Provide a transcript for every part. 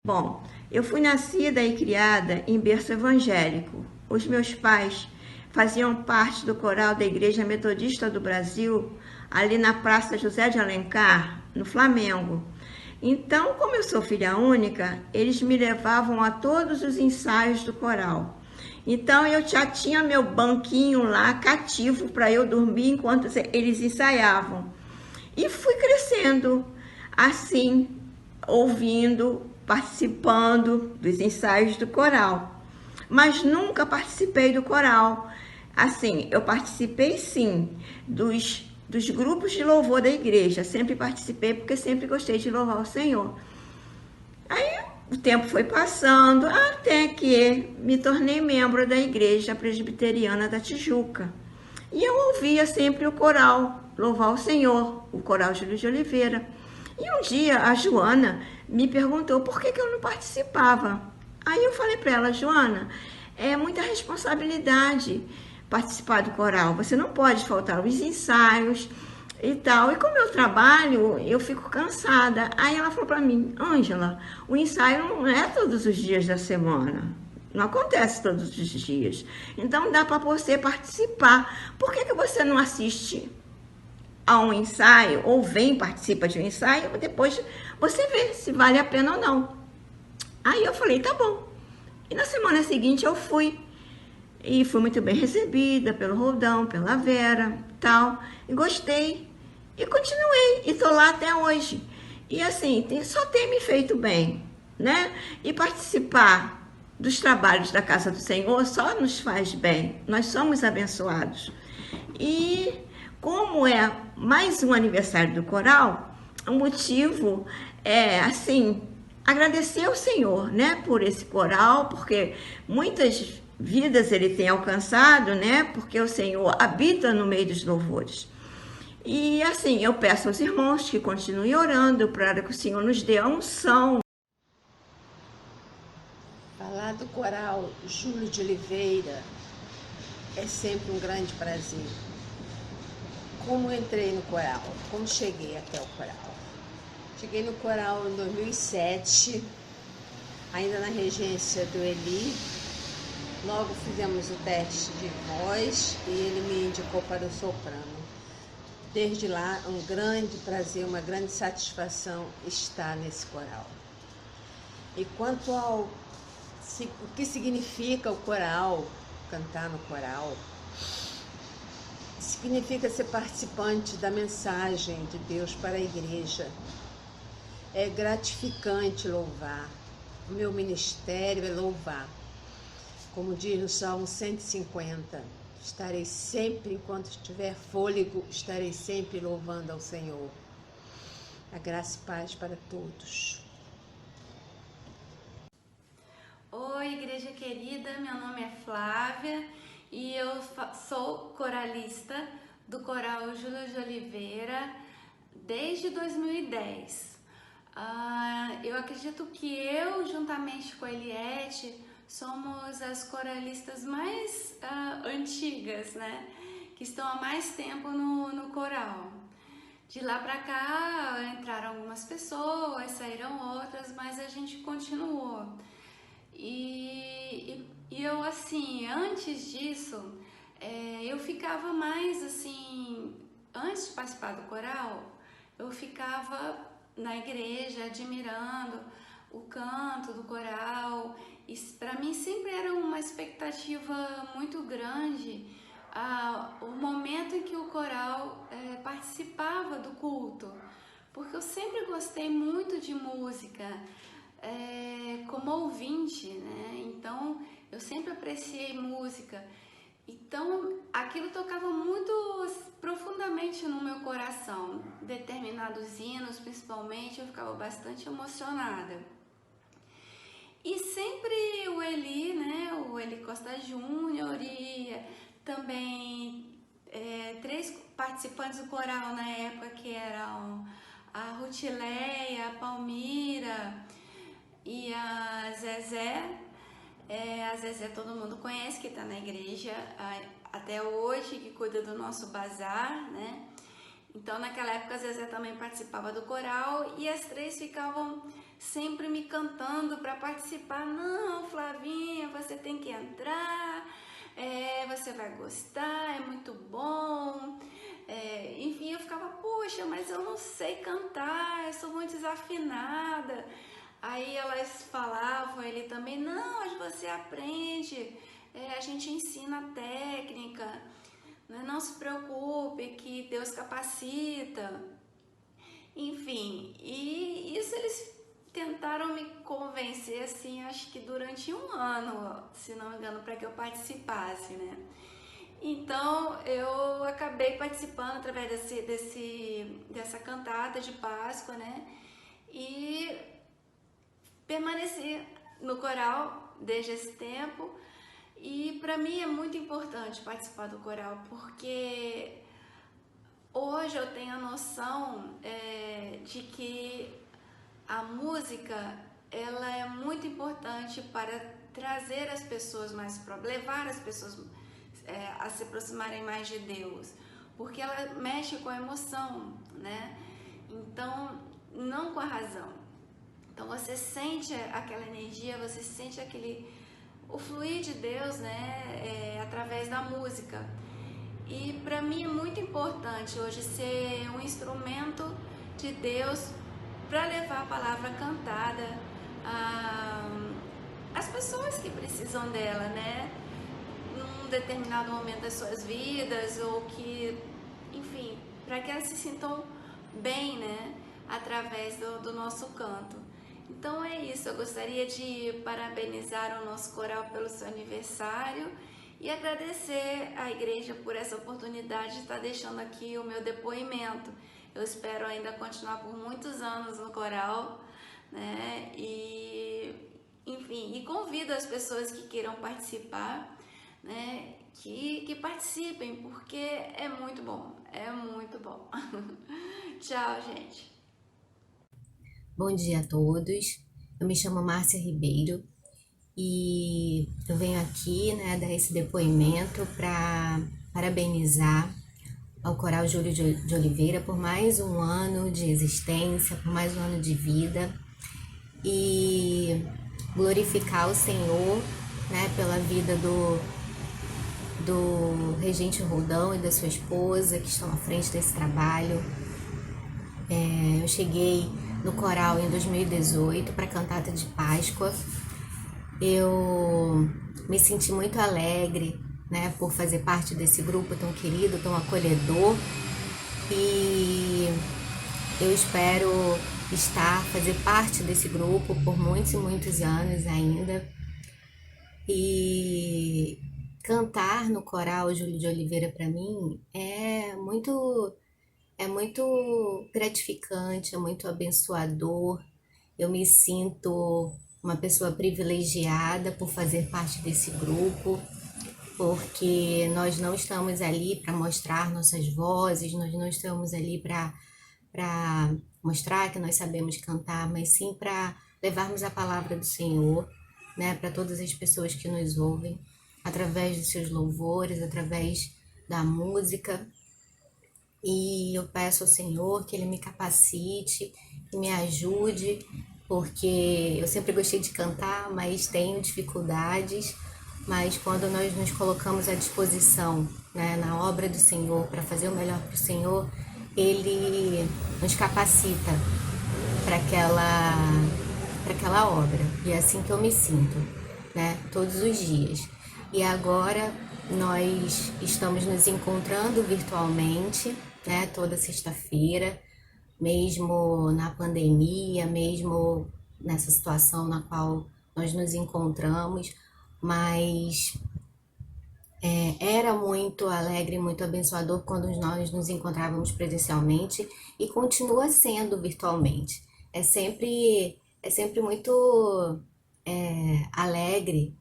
Bom, eu fui nascida e criada em berço evangélico. Os meus pais faziam parte do coral da Igreja Metodista do Brasil, ali na Praça José de Alencar, no Flamengo. Então, como eu sou filha única, eles me levavam a todos os ensaios do coral. Então, eu já tinha meu banquinho lá cativo para eu dormir enquanto eles ensaiavam. E fui crescendo assim, ouvindo, participando dos ensaios do coral. Mas nunca participei do coral. Assim, eu participei sim dos grupos de louvor da igreja. Sempre participei porque sempre gostei de louvar o Senhor. Aí o tempo foi passando até que me tornei membro da Igreja Presbiteriana da Tijuca. E eu ouvia sempre o coral Louvar o Senhor, o coral Júlio de Oliveira. E um dia a Joana me perguntou por que eu não participava. Aí eu falei para ela, Joana, é muita responsabilidade participar do coral. Você não pode faltar os ensaios e tal. E como eu trabalho, eu fico cansada. Aí ela falou para mim, Ângela, o ensaio não é todos os dias da semana. Não acontece todos os dias. Então dá para você participar. Por que você não assiste a um ensaio ou participa de um ensaio, depois você vê se vale a pena ou não. Aí eu falei, tá bom. E na semana seguinte eu fui. E fui muito bem recebida pelo Roldão, pela Vera, tal. E gostei. E continuei. E tô lá até hoje. E assim, só tem me feito bem, né? E participar dos trabalhos da Casa do Senhor só nos faz bem. Nós somos abençoados. E como é mais um aniversário do coral, o motivo é, assim, agradecer ao Senhor, né, por esse coral, porque muitas vidas ele tem alcançado, né, porque o Senhor habita no meio dos louvores. E assim, eu peço aos irmãos que continuem orando para que o Senhor nos dê a unção. Falar do coral Júlio de Oliveira é sempre um grande prazer. Como entrei no coral? Como cheguei até o coral? Cheguei no coral em 2007, ainda na regência do Eli. Logo fizemos o teste de voz e ele me indicou para o soprano. Desde lá, um grande prazer, uma grande satisfação estar nesse coral. E quanto ao o que significa o coral, cantar no coral, significa ser participante da mensagem de Deus para a igreja. É gratificante louvar. O meu ministério é louvar. Como diz no Salmo 150, estarei sempre, enquanto estiver fôlego, estarei sempre louvando ao Senhor. A graça e paz para todos. Oi, igreja querida, meu nome é Flávia e eu sou coralista do coral Júlio de Oliveira desde 2010. Eu acredito que eu, juntamente com a Eliette, somos as coralistas mais antigas, né? Que estão há mais tempo no coral. De lá pra cá entraram algumas pessoas, saíram outras, mas a gente continuou. E eu, assim, antes disso, eu ficava mais, assim, antes de participar do coral, eu ficava na igreja admirando o canto do coral. E para mim sempre era uma expectativa muito grande o momento em que o coral participava do culto, porque eu sempre gostei muito de música, como ouvinte, né? Então eu sempre apreciei música. Então aquilo tocava muito profundamente no meu coração. Determinados hinos, principalmente, eu ficava bastante emocionada. E sempre o Eli, né? O Eli Costa Júnior e também três participantes do coral na época, que eram a Rutileia, a Palmira e a Zezé. A Zezé todo mundo conhece, que está na igreja até hoje, que cuida do nosso bazar, né? Então, naquela época, a Zezé também participava do coral e as três ficavam sempre me cantando para participar. Não, Flavinha, você tem que entrar, você vai gostar, é muito bom. Enfim, eu ficava, poxa, mas eu não sei cantar, eu sou muito desafinada. Aí elas falavam, ele também, não, mas você aprende, a gente ensina a técnica. Não se preocupe, que Deus capacita. Enfim, e isso eles tentaram me convencer, assim, acho que durante um ano, se não me engano, para que eu participasse, né? Então, eu acabei participando através dessa cantata de Páscoa, né? E permaneci no coral desde esse tempo. E para mim é muito importante participar do coral, porque hoje eu tenho a noção de que a música ela é muito importante para trazer as pessoas mais próximas, levar as pessoas a se aproximarem mais de Deus, porque ela mexe com a emoção, né? Então, não com a razão. Então você sente aquela energia, você sente o fluir de Deus, né, através da música. E para mim é muito importante hoje ser um instrumento de Deus para levar a palavra cantada às pessoas que precisam dela, né, num determinado momento das suas vidas, ou que, enfim, para que elas se sintam bem, né, através do nosso canto. Então é isso, eu gostaria de parabenizar o nosso coral pelo seu aniversário e agradecer à igreja por essa oportunidade de estar deixando aqui o meu depoimento. Eu espero ainda continuar por muitos anos no coral, né? E, enfim, e convido as pessoas que queiram participar, né? Que participem, porque é muito bom, é muito bom. Tchau, gente. Bom dia a todos, eu me chamo Márcia Ribeiro e eu venho aqui, né, dar esse depoimento para parabenizar ao Coral Júlio de Oliveira por mais um ano de existência, por mais um ano de vida e glorificar o Senhor, né, pela vida do Regente Roldão e da sua esposa que estão à frente desse trabalho. Eu cheguei no coral em 2018 para a cantata de Páscoa. Eu me senti muito alegre, né, por fazer parte desse grupo tão querido, tão acolhedor, e eu espero fazer parte desse grupo por muitos e muitos anos ainda. E cantar no coral Júlio de Oliveira para mim é muito gratificante, é muito abençoador. Eu me sinto uma pessoa privilegiada por fazer parte desse grupo, porque nós não estamos ali para mostrar nossas vozes, nós não estamos ali para mostrar que nós sabemos cantar, mas sim para levarmos a palavra do Senhor, né, para todas as pessoas que nos ouvem, através dos seus louvores, através da música. E eu peço ao Senhor que Ele me capacite, que me ajude, porque eu sempre gostei de cantar, mas tenho dificuldades. Mas quando nós nos colocamos à disposição, né, na obra do Senhor, para fazer o melhor para o Senhor, Ele nos capacita para aquela obra. E é assim que eu me sinto, né, todos os dias. E agora nós estamos nos encontrando virtualmente, né, toda sexta-feira, mesmo na pandemia, mesmo nessa situação na qual nós nos encontramos, mas era muito alegre, muito abençoador quando nós nos encontrávamos presencialmente e continua sendo virtualmente. É sempre muito alegre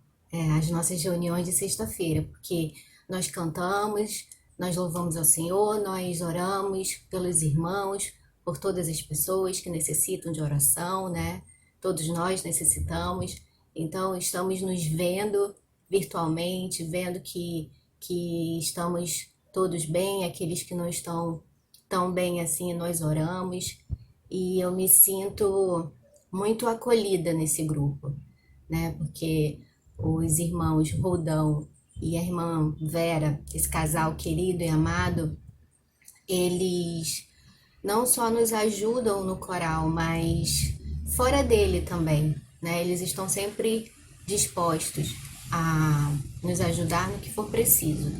as nossas reuniões de sexta-feira, porque nós cantamos, nós louvamos ao Senhor, nós oramos pelos irmãos, por todas as pessoas que necessitam de oração, né? Todos nós necessitamos. Então, estamos nos vendo virtualmente, vendo que estamos todos bem, aqueles que não estão tão bem assim, nós oramos e eu me sinto muito acolhida nesse grupo, né? Porque os irmãos Roldão e a irmã Vera, esse casal querido e amado, eles não só nos ajudam no coral, mas fora dele também, né? Eles estão sempre dispostos a nos ajudar no que for preciso.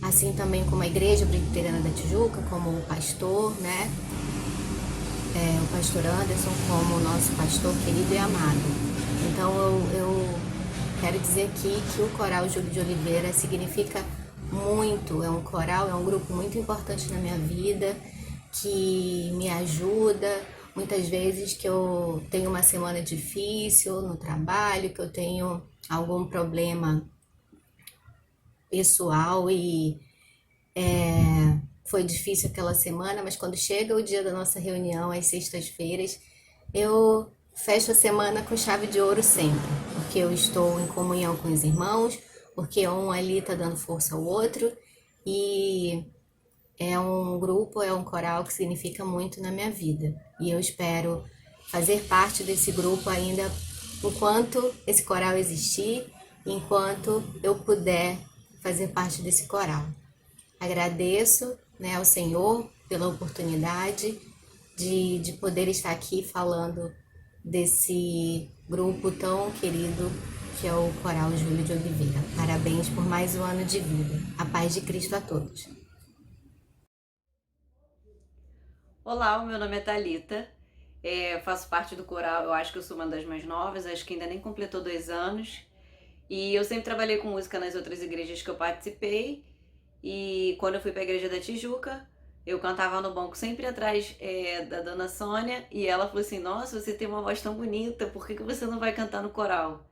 Assim também como a Igreja Presbiteriana da Tijuca, como o pastor, né? O pastor Anderson, como o nosso pastor querido e amado. Então eu quero dizer aqui que o Coral Júlio de Oliveira significa muito, é um coral, é um grupo muito importante na minha vida, que me ajuda muitas vezes que eu tenho uma semana difícil no trabalho, que eu tenho algum problema pessoal e foi difícil aquela semana, mas quando chega o dia da nossa reunião, às sextas-feiras, eu fecho a semana com chave de ouro sempre, porque eu estou em comunhão com os irmãos, porque um ali está dando força ao outro e é um grupo, é um coral que significa muito na minha vida. E eu espero fazer parte desse grupo ainda enquanto esse coral existir, enquanto eu puder fazer parte desse coral. Agradeço, né, ao Senhor pela oportunidade de poder estar aqui falando desse grupo tão querido que é o Coral Júlio de Oliveira. Parabéns por mais um ano de vida. A paz de Cristo a todos. Olá, o meu nome é Thalita, faço parte do coral, eu acho que eu sou uma das mais novas, acho que ainda nem completou 2 anos. E eu sempre trabalhei com música nas outras igrejas que eu participei. E quando eu fui para a igreja da Tijuca, eu cantava no banco sempre atrás da dona Sônia. E ela falou assim, nossa, você tem uma voz tão bonita, por que você não vai cantar no coral?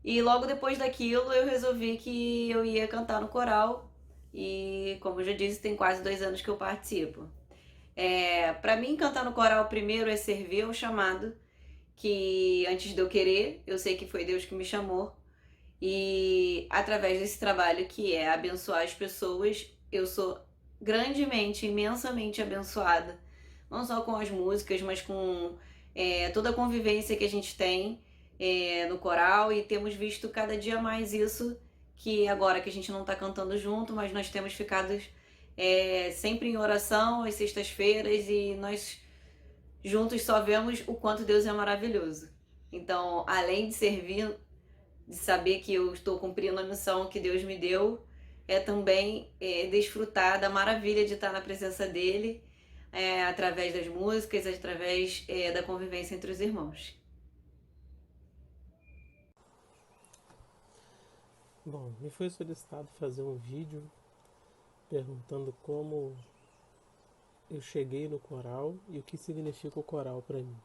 E logo depois daquilo eu resolvi que eu ia cantar no coral. E como eu já disse, tem quase 2 anos que eu participo. Para mim, cantar no coral primeiro é servir ao chamado, que antes de eu querer, eu sei que foi Deus que me chamou. E através desse trabalho que é abençoar as pessoas, eu sou grandemente, imensamente abençoada. Não só com as músicas, mas com toda a convivência que a gente tem no coral. E temos visto cada dia mais isso, que agora que a gente não está cantando junto, mas nós temos ficado sempre em oração às sextas-feiras e nós juntos só vemos o quanto Deus é maravilhoso. Então, além de servir, de saber que eu estou cumprindo a missão que Deus me deu, é também desfrutar da maravilha de estar na presença dele, através das músicas, através da convivência entre os irmãos. Bom, me foi solicitado fazer um vídeo perguntando como eu cheguei no coral e o que significa o coral para mim.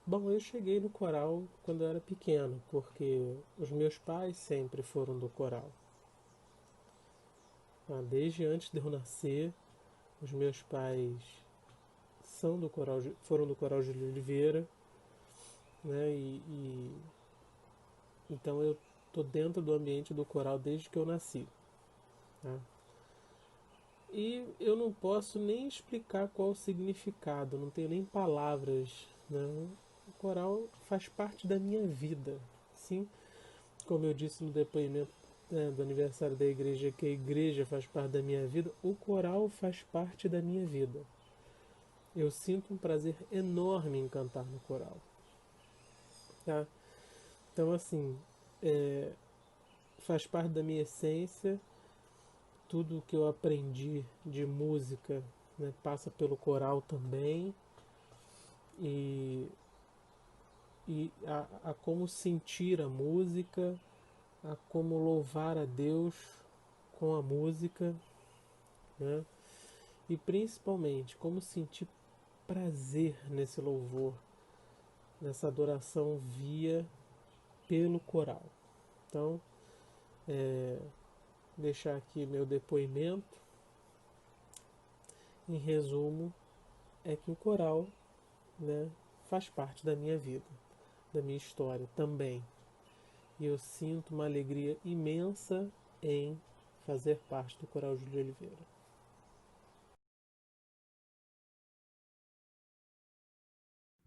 Bom, eu cheguei no coral quando eu era pequeno, porque os meus pais sempre foram do coral. Desde antes de eu nascer, os meus pais foram do coral Júlio Oliveira, né? Então eu tô dentro do ambiente do coral desde que eu nasci. Tá? E eu não posso nem explicar qual o significado, não tenho nem palavras, né? O coral faz parte da minha vida, sim. Como eu disse no depoimento do aniversário da igreja, que a igreja faz parte da minha vida, o coral faz parte da minha vida. Eu sinto um prazer enorme em cantar no coral. Tá? Então, assim, faz parte da minha essência. Tudo que eu aprendi de música, né, passa pelo coral também. E a como sentir a música, a como louvar a Deus com a música, né? E principalmente como sentir prazer nesse louvor, nessa adoração pelo coral. Então, deixar aqui meu depoimento. Em resumo, é que o coral, né, faz parte da minha vida, da minha história também. E eu sinto uma alegria imensa em fazer parte do Coral Júlio Oliveira.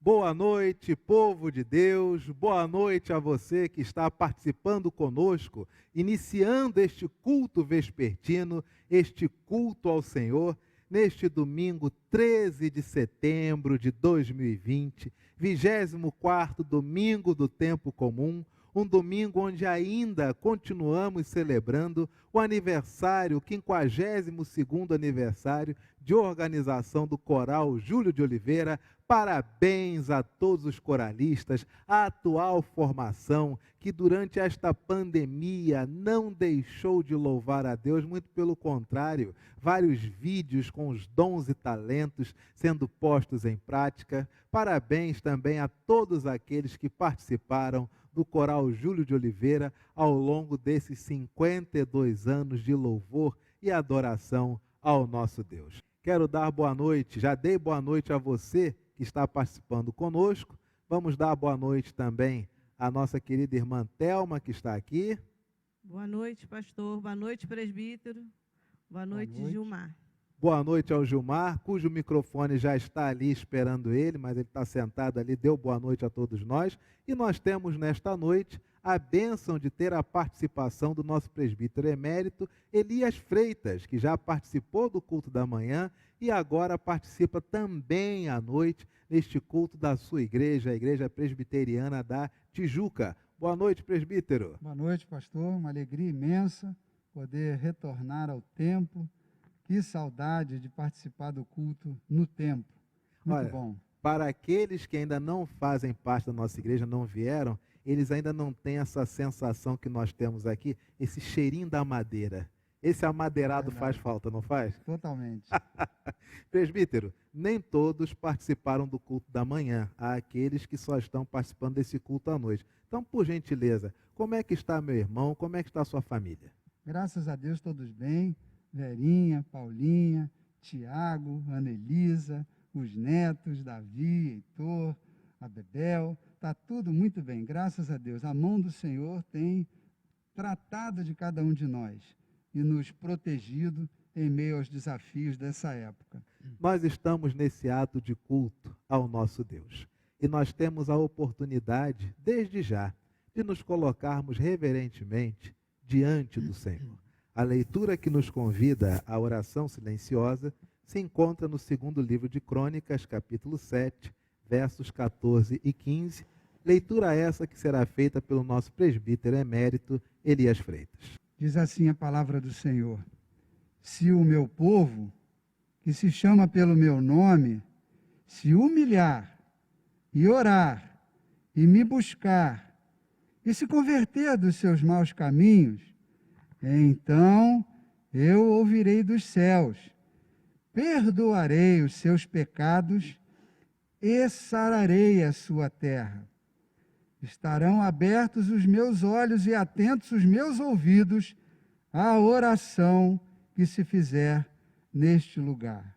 Boa noite, povo de Deus, boa noite a você que está participando conosco, iniciando este culto vespertino, este culto ao Senhor, neste domingo 13 de setembro de 2020, 24º domingo do tempo comum, um domingo onde ainda continuamos celebrando o aniversário, o 52º aniversário de organização do Coral Júlio de Oliveira. Parabéns a todos os coralistas, a atual formação que durante esta pandemia não deixou de louvar a Deus, muito pelo contrário, vários vídeos com os dons e talentos sendo postos em prática. Parabéns também a todos aqueles que participaram do Coral Júlio de Oliveira ao longo desses 52 anos de louvor e adoração ao nosso Deus. Quero dar boa noite, já dei boa noite a você que está participando conosco. Vamos dar boa noite também à nossa querida irmã Thelma, que está aqui. Boa noite, pastor. Boa noite, presbítero. Boa noite, Gilmar. Boa noite ao Gilmar, cujo microfone já está ali esperando ele, mas ele está sentado ali, deu boa noite a todos nós. E nós temos nesta noite a bênção de ter a participação do nosso presbítero emérito, Elias Freitas, que já participou do culto da manhã e agora participa também à noite neste culto da sua igreja, a Igreja Presbiteriana da Tijuca. Boa noite, presbítero. Boa noite, pastor. Uma alegria imensa poder retornar ao templo. Que saudade de participar do culto no templo. Muito bom. Para aqueles que ainda não fazem parte da nossa igreja, não vieram, eles ainda não têm essa sensação que nós temos aqui, esse cheirinho da madeira. Esse amadeirado faz falta, não faz? Totalmente. Presbítero, nem todos participaram do culto da manhã. Há aqueles que só estão participando desse culto à noite. Então, por gentileza, como é que está meu irmão? Como é que está a sua família? Graças a Deus, todos bem. Verinha, Paulinha, Tiago, Anelisa, os netos, Davi, Heitor, a Bebel, está tudo muito bem, graças a Deus. A mão do Senhor tem tratado de cada um de nós e nos protegido em meio aos desafios dessa época. Nós estamos nesse ato de culto ao nosso Deus e nós temos a oportunidade, desde já, de nos colocarmos reverentemente diante do Senhor. A leitura que nos convida à oração silenciosa se encontra no segundo livro de Crônicas, capítulo 7, versos 14 e 15. Leitura essa que será feita pelo nosso presbítero emérito, Elias Freitas. Diz assim a palavra do Senhor: se o meu povo, que se chama pelo meu nome, se humilhar e orar e me buscar e se converter dos seus maus caminhos, então eu ouvirei dos céus, perdoarei os seus pecados e sararei a sua terra. Estarão abertos os meus olhos e atentos os meus ouvidos à oração que se fizer neste lugar.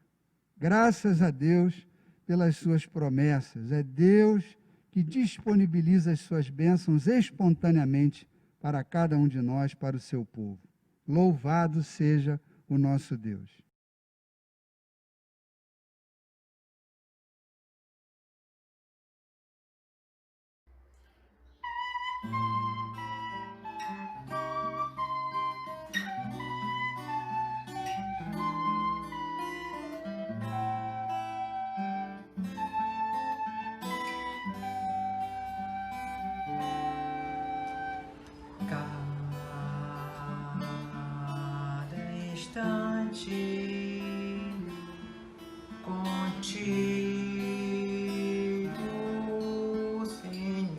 Graças a Deus pelas suas promessas. É Deus que disponibiliza as suas bênçãos espontaneamente para cada um de nós, para o seu povo. Louvado seja o nosso Deus. Contigo, Senhor,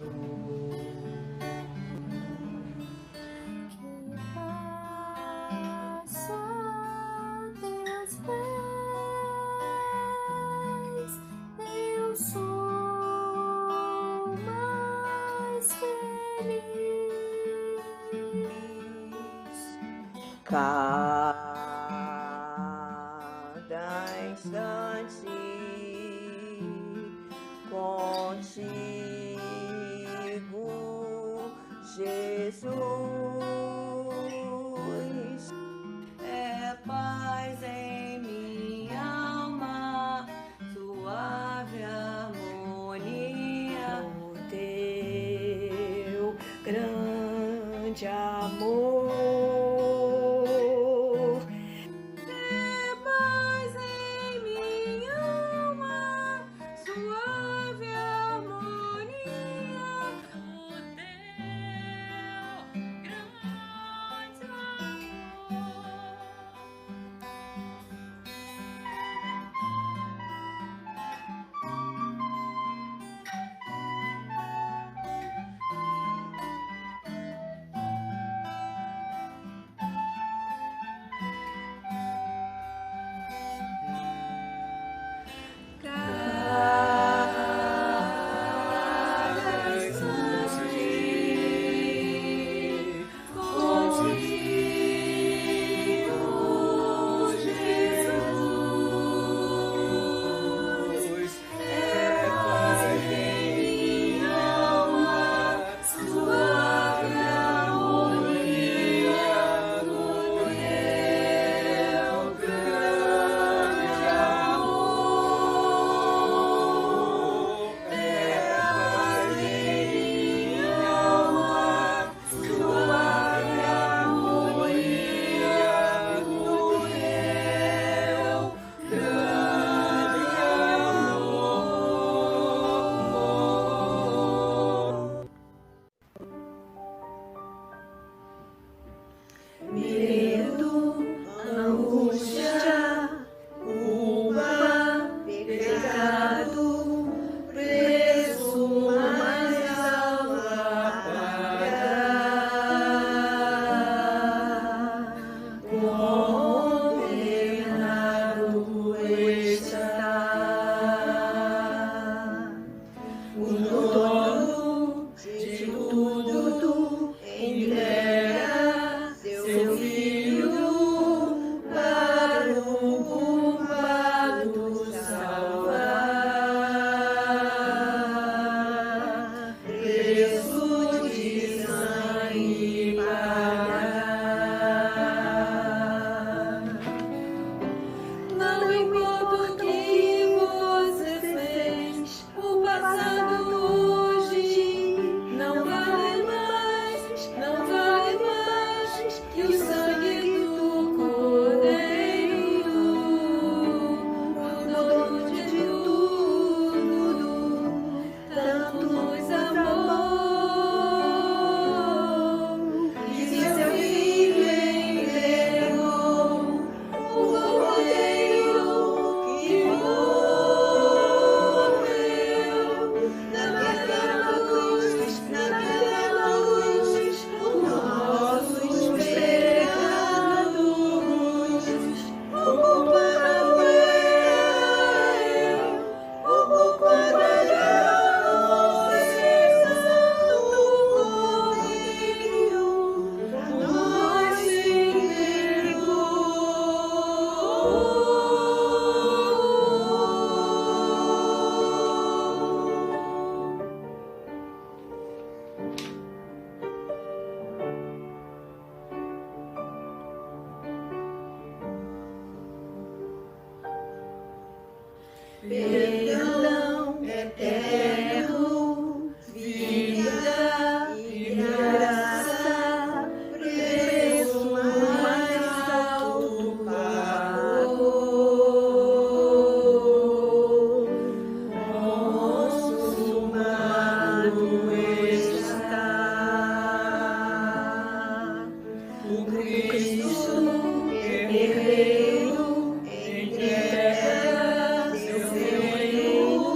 Que passo a teus pés, eu sou mais feliz. Cada instante contigo, Jesus. É paz em minha alma, suave harmonia. Não importa o que você fez, o passado hoje não vale mais, não vale mais que o sangue do Cordeiro, o dono de tudo, tanto nos amou, que seu filho entregou, o Cordeiro que morreu naquela cruz, por nossos pecados. O culpado era eu, o culpado era você, Santo Cordeiro, nós se perdão eterno, vida e graça, preço mais alto pagou. Consumado está. O Cristo herdeiro entrega seu reino.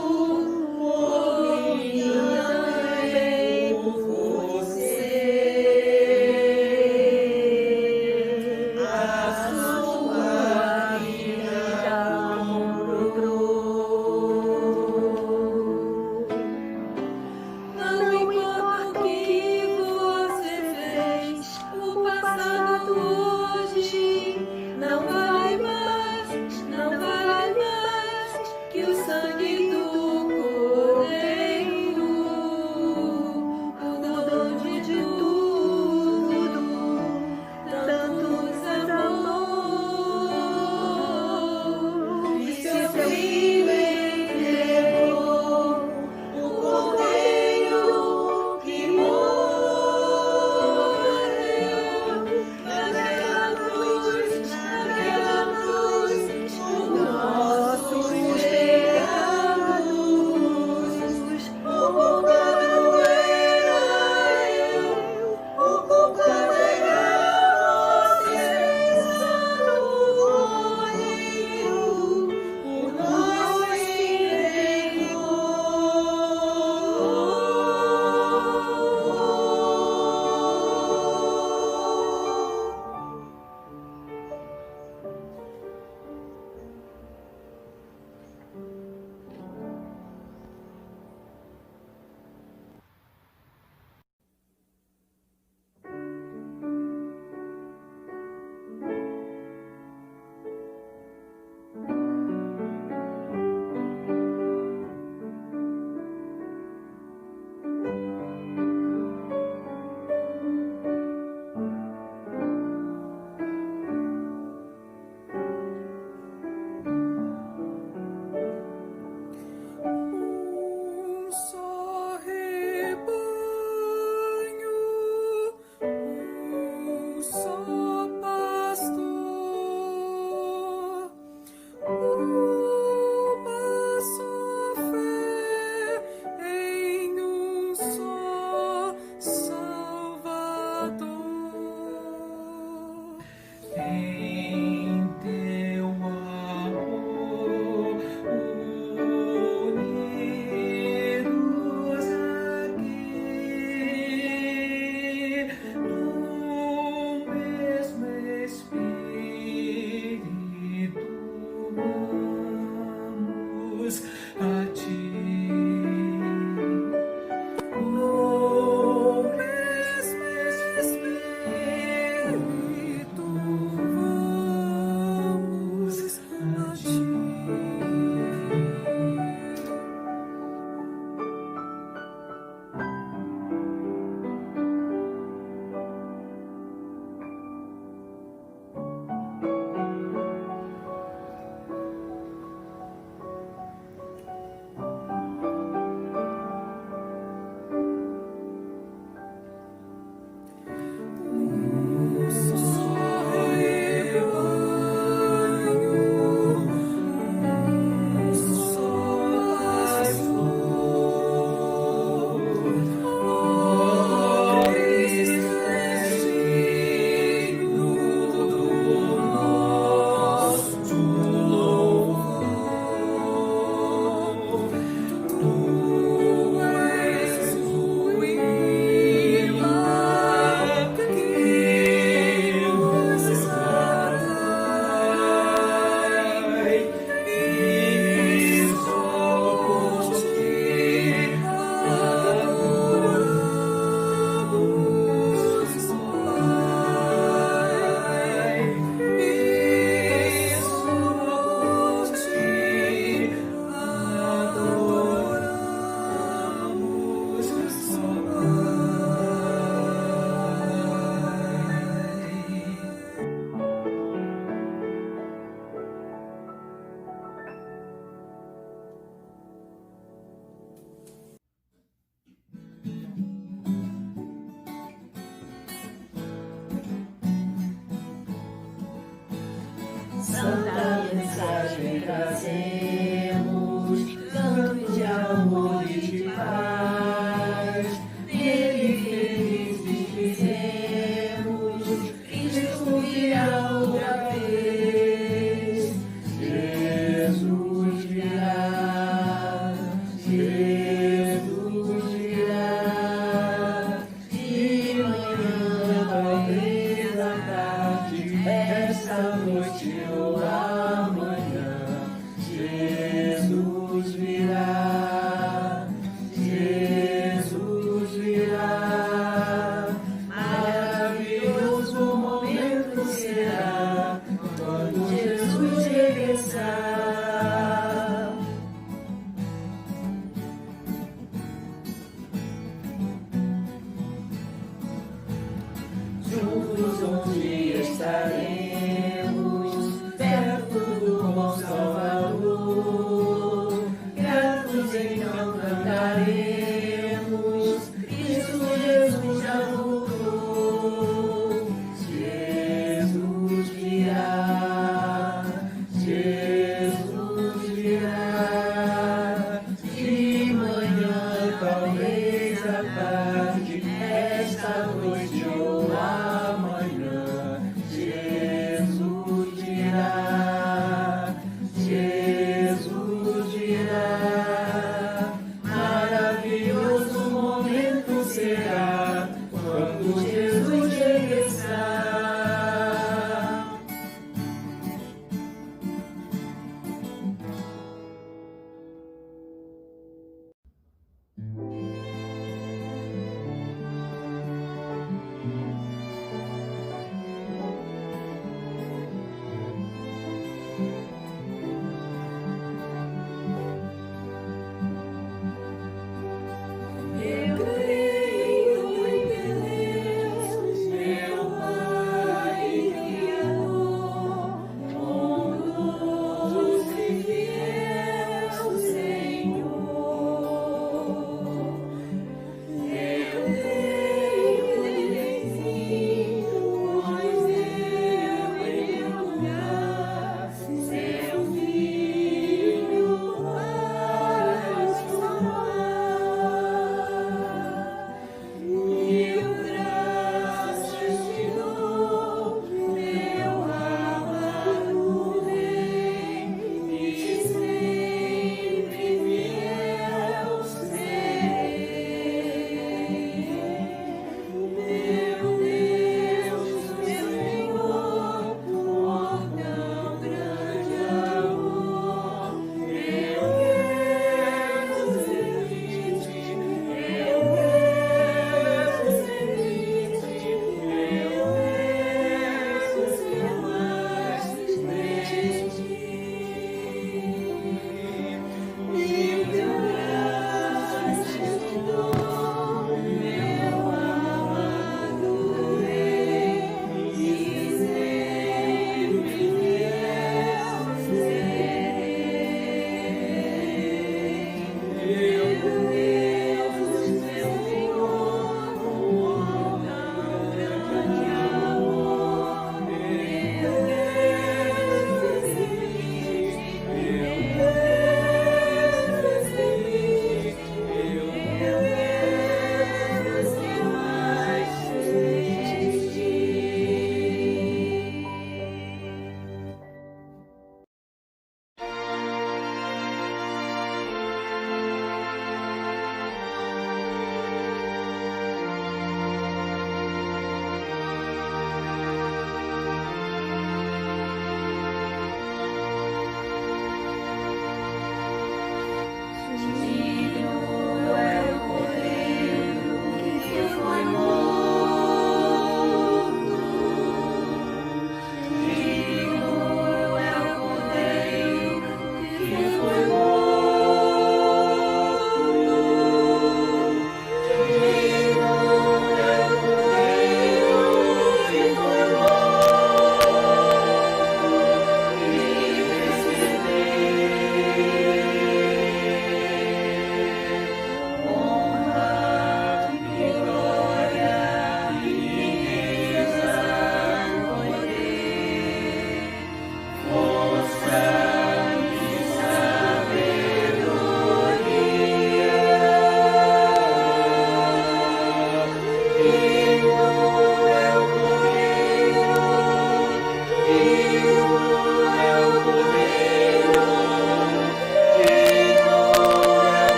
Santa mensagem trazemos, canto de amor e de paz. Nele felizes dizemos, Cristo virá outra vez. Jesus virá, Jesus virá. De manhã, talvez à tarde, esta noite ou amanhã,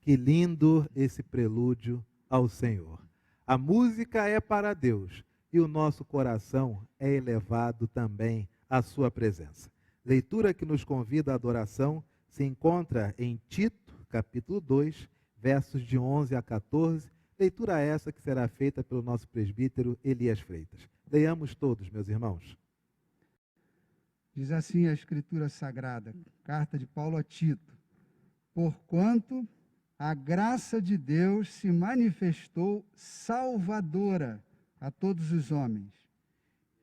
Que lindo esse prelúdio ao Senhor. A música é para Deus e o nosso coração é elevado também à sua presença. Leitura que nos convida à adoração se encontra em Tito, capítulo 2, versos de 11 a 14. Leitura essa que será feita pelo nosso presbítero Elias Freitas. Leiamos todos, meus irmãos. Diz assim a Escritura Sagrada, carta de Paulo a Tito: porquanto a graça de Deus se manifestou salvadora a todos os homens,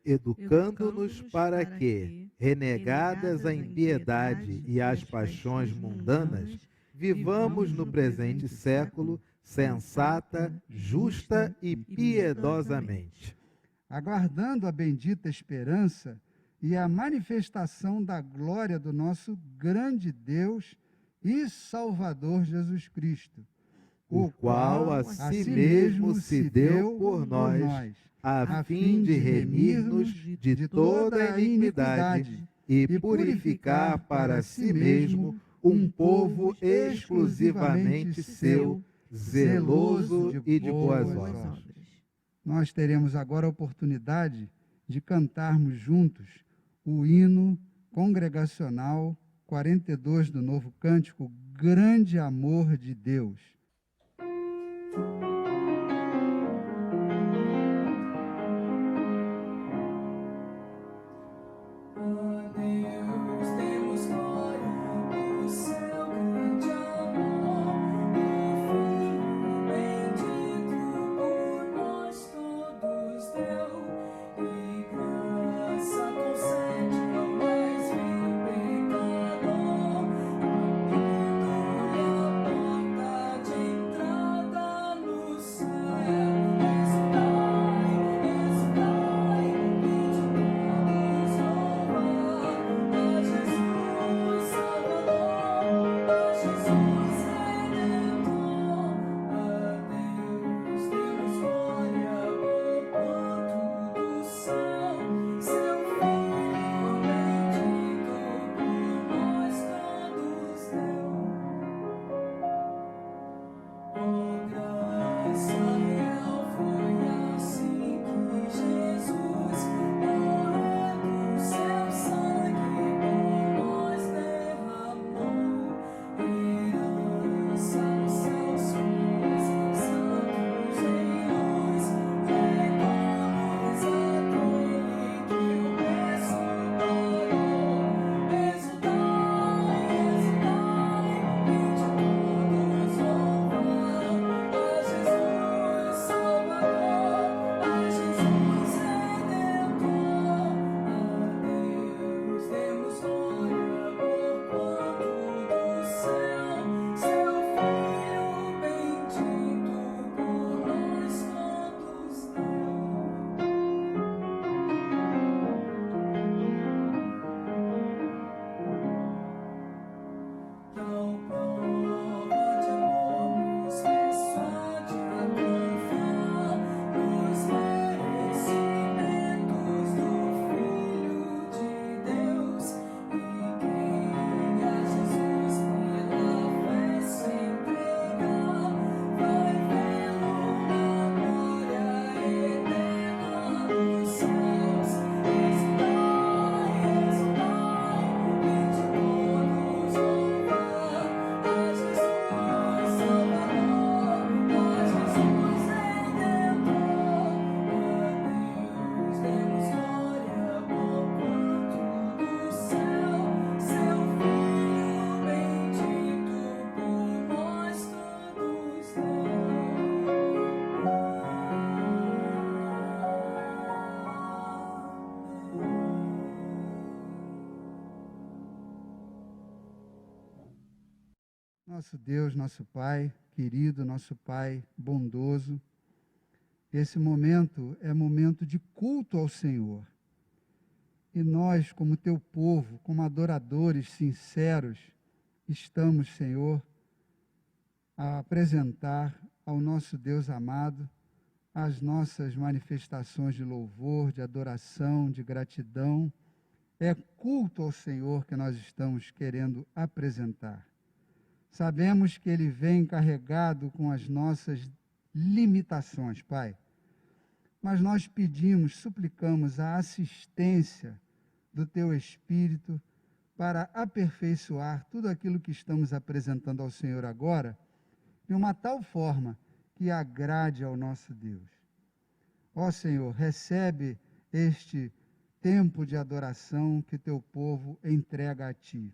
educando-nos para que, renegadas a impiedade e as paixões mundanas, vivamos no presente século sensata, justa e piedosamente, aguardando a bendita esperança e a manifestação da glória do nosso grande Deus e Salvador Jesus Cristo, o qual a si mesmo se deu por nós, a fim de remir-nos de toda a iniquidade e purificar para si mesmo um povo exclusivamente seu, zeloso e de boas obras. Nós teremos agora a oportunidade de cantarmos juntos o hino congregacional 42 do Novo Cântico, Grande Amor de Deus. Nosso Deus, nosso Pai querido, nosso Pai bondoso, esse momento é momento de culto ao Senhor. E nós, como teu povo, como adoradores sinceros, estamos, Senhor, a apresentar ao nosso Deus amado as nossas manifestações de louvor, de adoração, de gratidão. É culto ao Senhor que nós estamos querendo apresentar. Sabemos que ele vem carregado com as nossas limitações, Pai. Mas nós pedimos, suplicamos a assistência do Teu Espírito para aperfeiçoar tudo aquilo que estamos apresentando ao Senhor agora, de uma tal forma que agrade ao nosso Deus. Ó Senhor, recebe este tempo de adoração que Teu povo entrega a Ti.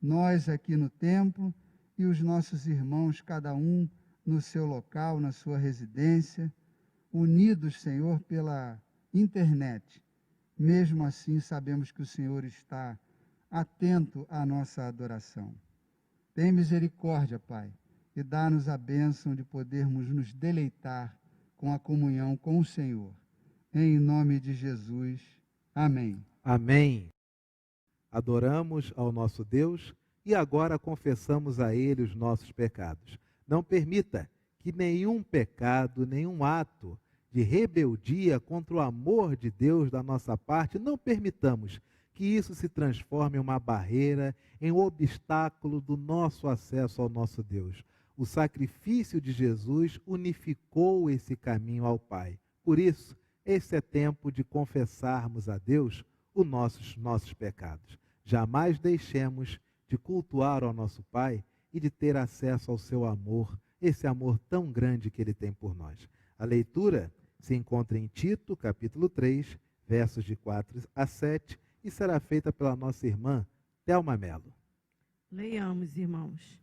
Nós aqui no templo e os nossos irmãos, cada um no seu local, na sua residência, unidos, Senhor, pela internet. Mesmo assim, sabemos que o Senhor está atento à nossa adoração. Tem misericórdia, Pai, e dá-nos a bênção de podermos nos deleitar com a comunhão com o Senhor. Em nome de Jesus. Amém. Amém. Adoramos ao nosso Deus e agora confessamos a Ele os nossos pecados. Não permita que nenhum pecado, nenhum ato de rebeldia contra o amor de Deus da nossa parte, não permitamos que isso se transforme em uma barreira, em um obstáculo do nosso acesso ao nosso Deus. O sacrifício de Jesus unificou esse caminho ao Pai. Por isso, esse é tempo de confessarmos a Deus os nossos pecados. Jamais deixemos de cultuar ao nosso Pai e de ter acesso ao seu amor, esse amor tão grande que Ele tem por nós. A leitura se encontra em Tito, capítulo 3, versos de 4 a 7, e será feita pela nossa irmã Thelma Mello. Leiamos, irmãos.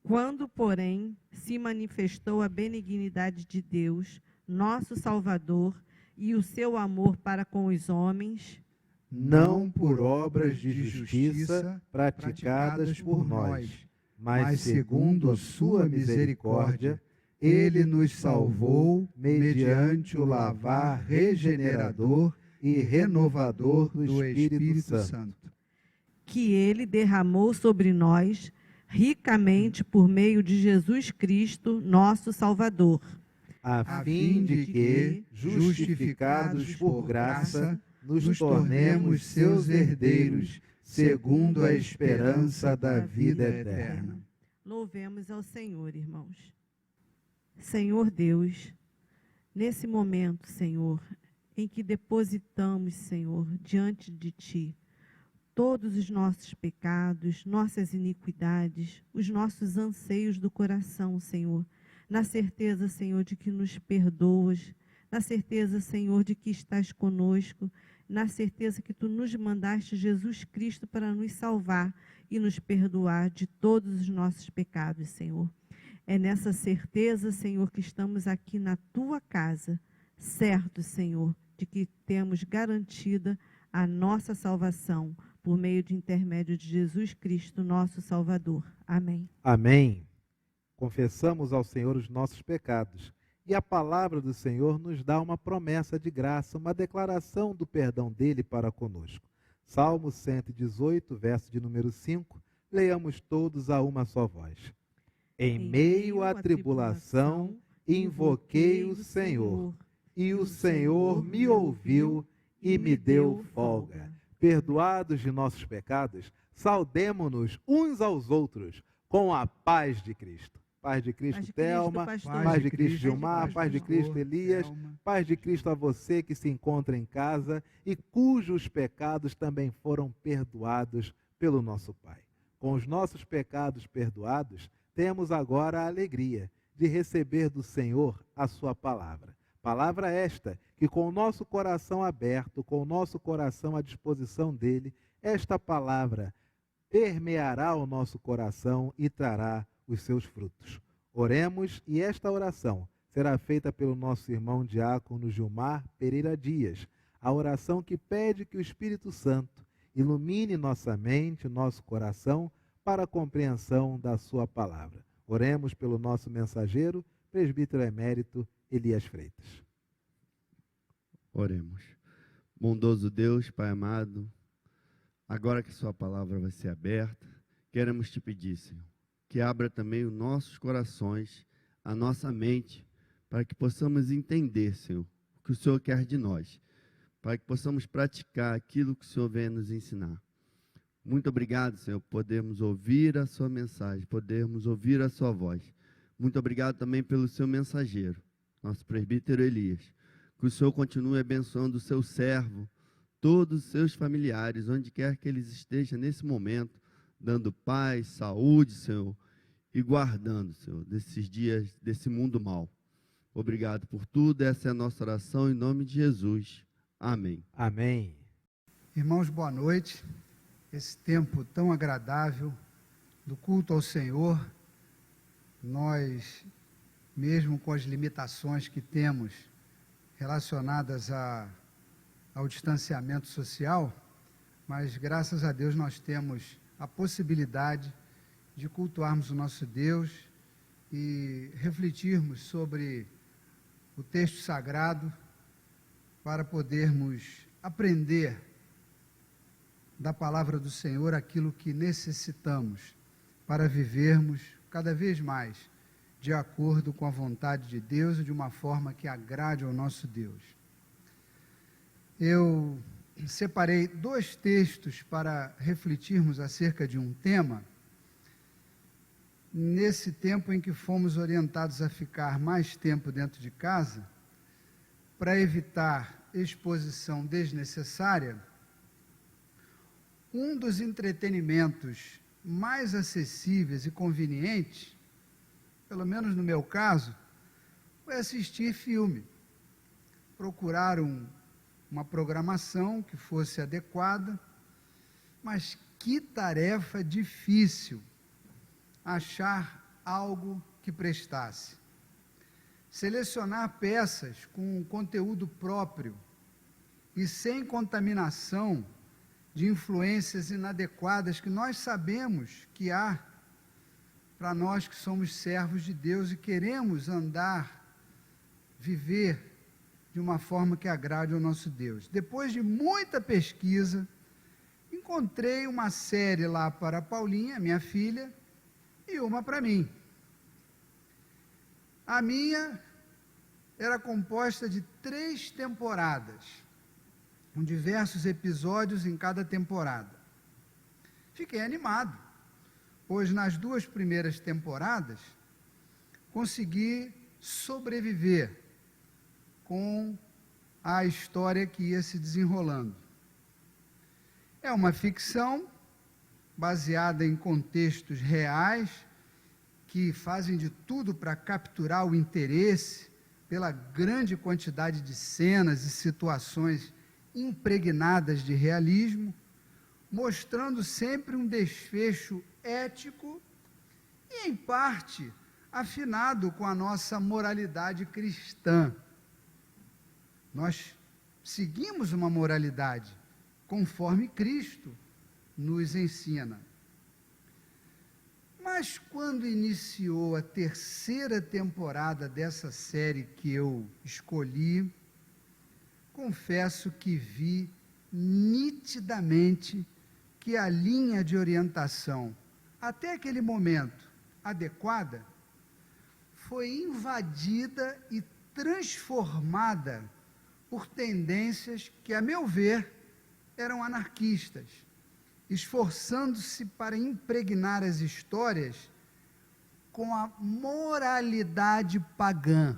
Quando, porém, se manifestou a benignidade de Deus, nosso Salvador, e o seu amor para com os homens, não por obras de justiça praticadas por nós, mas segundo a sua misericórdia, Ele nos salvou mediante o lavar regenerador e renovador do Espírito Santo, que Ele derramou sobre nós ricamente por meio de Jesus Cristo, nosso Salvador, a fim de que, justificados por graça, nos tornemos seus herdeiros, segundo a esperança da vida eterna. Louvemos ao Senhor, irmãos. Senhor Deus, nesse momento, Senhor, em que depositamos, Senhor, diante de Ti, todos os nossos pecados, nossas iniquidades, os nossos anseios do coração, Senhor, na certeza, Senhor, de que nos perdoas, na certeza, Senhor, de que estás conosco, na certeza que Tu nos mandaste Jesus Cristo para nos salvar e nos perdoar de todos os nossos pecados, Senhor. É nessa certeza, Senhor, que estamos aqui na Tua casa, certo, Senhor, de que temos garantida a nossa salvação por meio de intermédio de Jesus Cristo, nosso Salvador. Amém. Amém. Confessamos ao Senhor os nossos pecados. E a palavra do Senhor nos dá uma promessa de graça, uma declaração do perdão dele para conosco. Salmo 118, verso de número 5, leiamos todos a uma só voz. Em meio à tribulação, invoquei o Senhor, e o Senhor me ouviu e me deu folga. Perdoados de nossos pecados, saudemo-nos uns aos outros com a paz de Cristo. Paz de Cristo, Thelma, paz de Cristo, Gilmar, paz de Cristo, Elias, paz de Cristo a você que se encontra em casa e cujos pecados também foram perdoados pelo nosso Pai. Com os nossos pecados perdoados, temos agora a alegria de receber do Senhor a sua palavra. Palavra esta que, com o nosso coração aberto, com o nosso coração à disposição dele, esta palavra permeará o nosso coração e trará os seus frutos. Oremos, e esta oração será feita pelo nosso irmão diácono Gilmar Pereira Dias, a oração que pede que o Espírito Santo ilumine nossa mente, nosso coração, para a compreensão da sua palavra. Oremos pelo nosso mensageiro, presbítero emérito Elias Freitas. Oremos. Bondoso Deus, Pai amado, agora que sua palavra vai ser aberta, queremos te pedir, Senhor, que abra também os nossos corações, a nossa mente, para que possamos entender, Senhor, o que o Senhor quer de nós, para que possamos praticar aquilo que o Senhor vem nos ensinar. Muito obrigado, Senhor, por podermos ouvir a sua mensagem, podermos ouvir a sua voz. Muito obrigado também pelo seu mensageiro, nosso presbítero Elias. Que o Senhor continue abençoando o seu servo, todos os seus familiares, onde quer que eles estejam nesse momento, dando paz, saúde, Senhor, e guardando, Senhor, desses dias, desse mundo mau. Obrigado por tudo, essa é a nossa oração, em nome de Jesus. Amém. Amém. Irmãos, boa noite. Esse tempo tão agradável do culto ao Senhor, nós, mesmo com as limitações que temos relacionadas ao distanciamento social, mas graças a Deus nós temos a possibilidade de cultuarmos o nosso Deus e refletirmos sobre o texto sagrado para podermos aprender da palavra do Senhor aquilo que necessitamos para vivermos cada vez mais de acordo com a vontade de Deus e de uma forma que agrade ao nosso Deus. Eu separei 2 textos para refletirmos acerca de um tema, nesse tempo em que fomos orientados a ficar mais tempo dentro de casa, para evitar exposição desnecessária. Um dos entretenimentos mais acessíveis e convenientes, pelo menos no meu caso, foi assistir filme. Procurar uma programação que fosse adequada, mas que tarefa difícil achar algo que prestasse. Selecionar peças com conteúdo próprio e sem contaminação de influências inadequadas que nós sabemos que há para nós que somos servos de Deus e queremos andar, viver de uma forma que agrade ao nosso Deus. Depois de muita pesquisa, encontrei uma série lá para a Paulinha, minha filha, e uma para mim. A minha era composta de 3 temporadas, com diversos episódios em cada temporada. Fiquei animado, pois nas 2 primeiras temporadas consegui sobreviver com a história que ia se desenrolando. É uma ficção baseada em contextos reais que fazem de tudo para capturar o interesse pela grande quantidade de cenas e situações impregnadas de realismo, mostrando sempre um desfecho ético e, em parte, afinado com a nossa moralidade cristã. Nós seguimos uma moralidade conforme Cristo nos ensina. Mas quando iniciou a 3ª temporada dessa série que eu escolhi, confesso que vi nitidamente que a linha de orientação, até aquele momento adequada, foi invadida e transformada por tendências que, a meu ver, eram anarquistas, esforçando-se para impregnar as histórias com a moralidade pagã,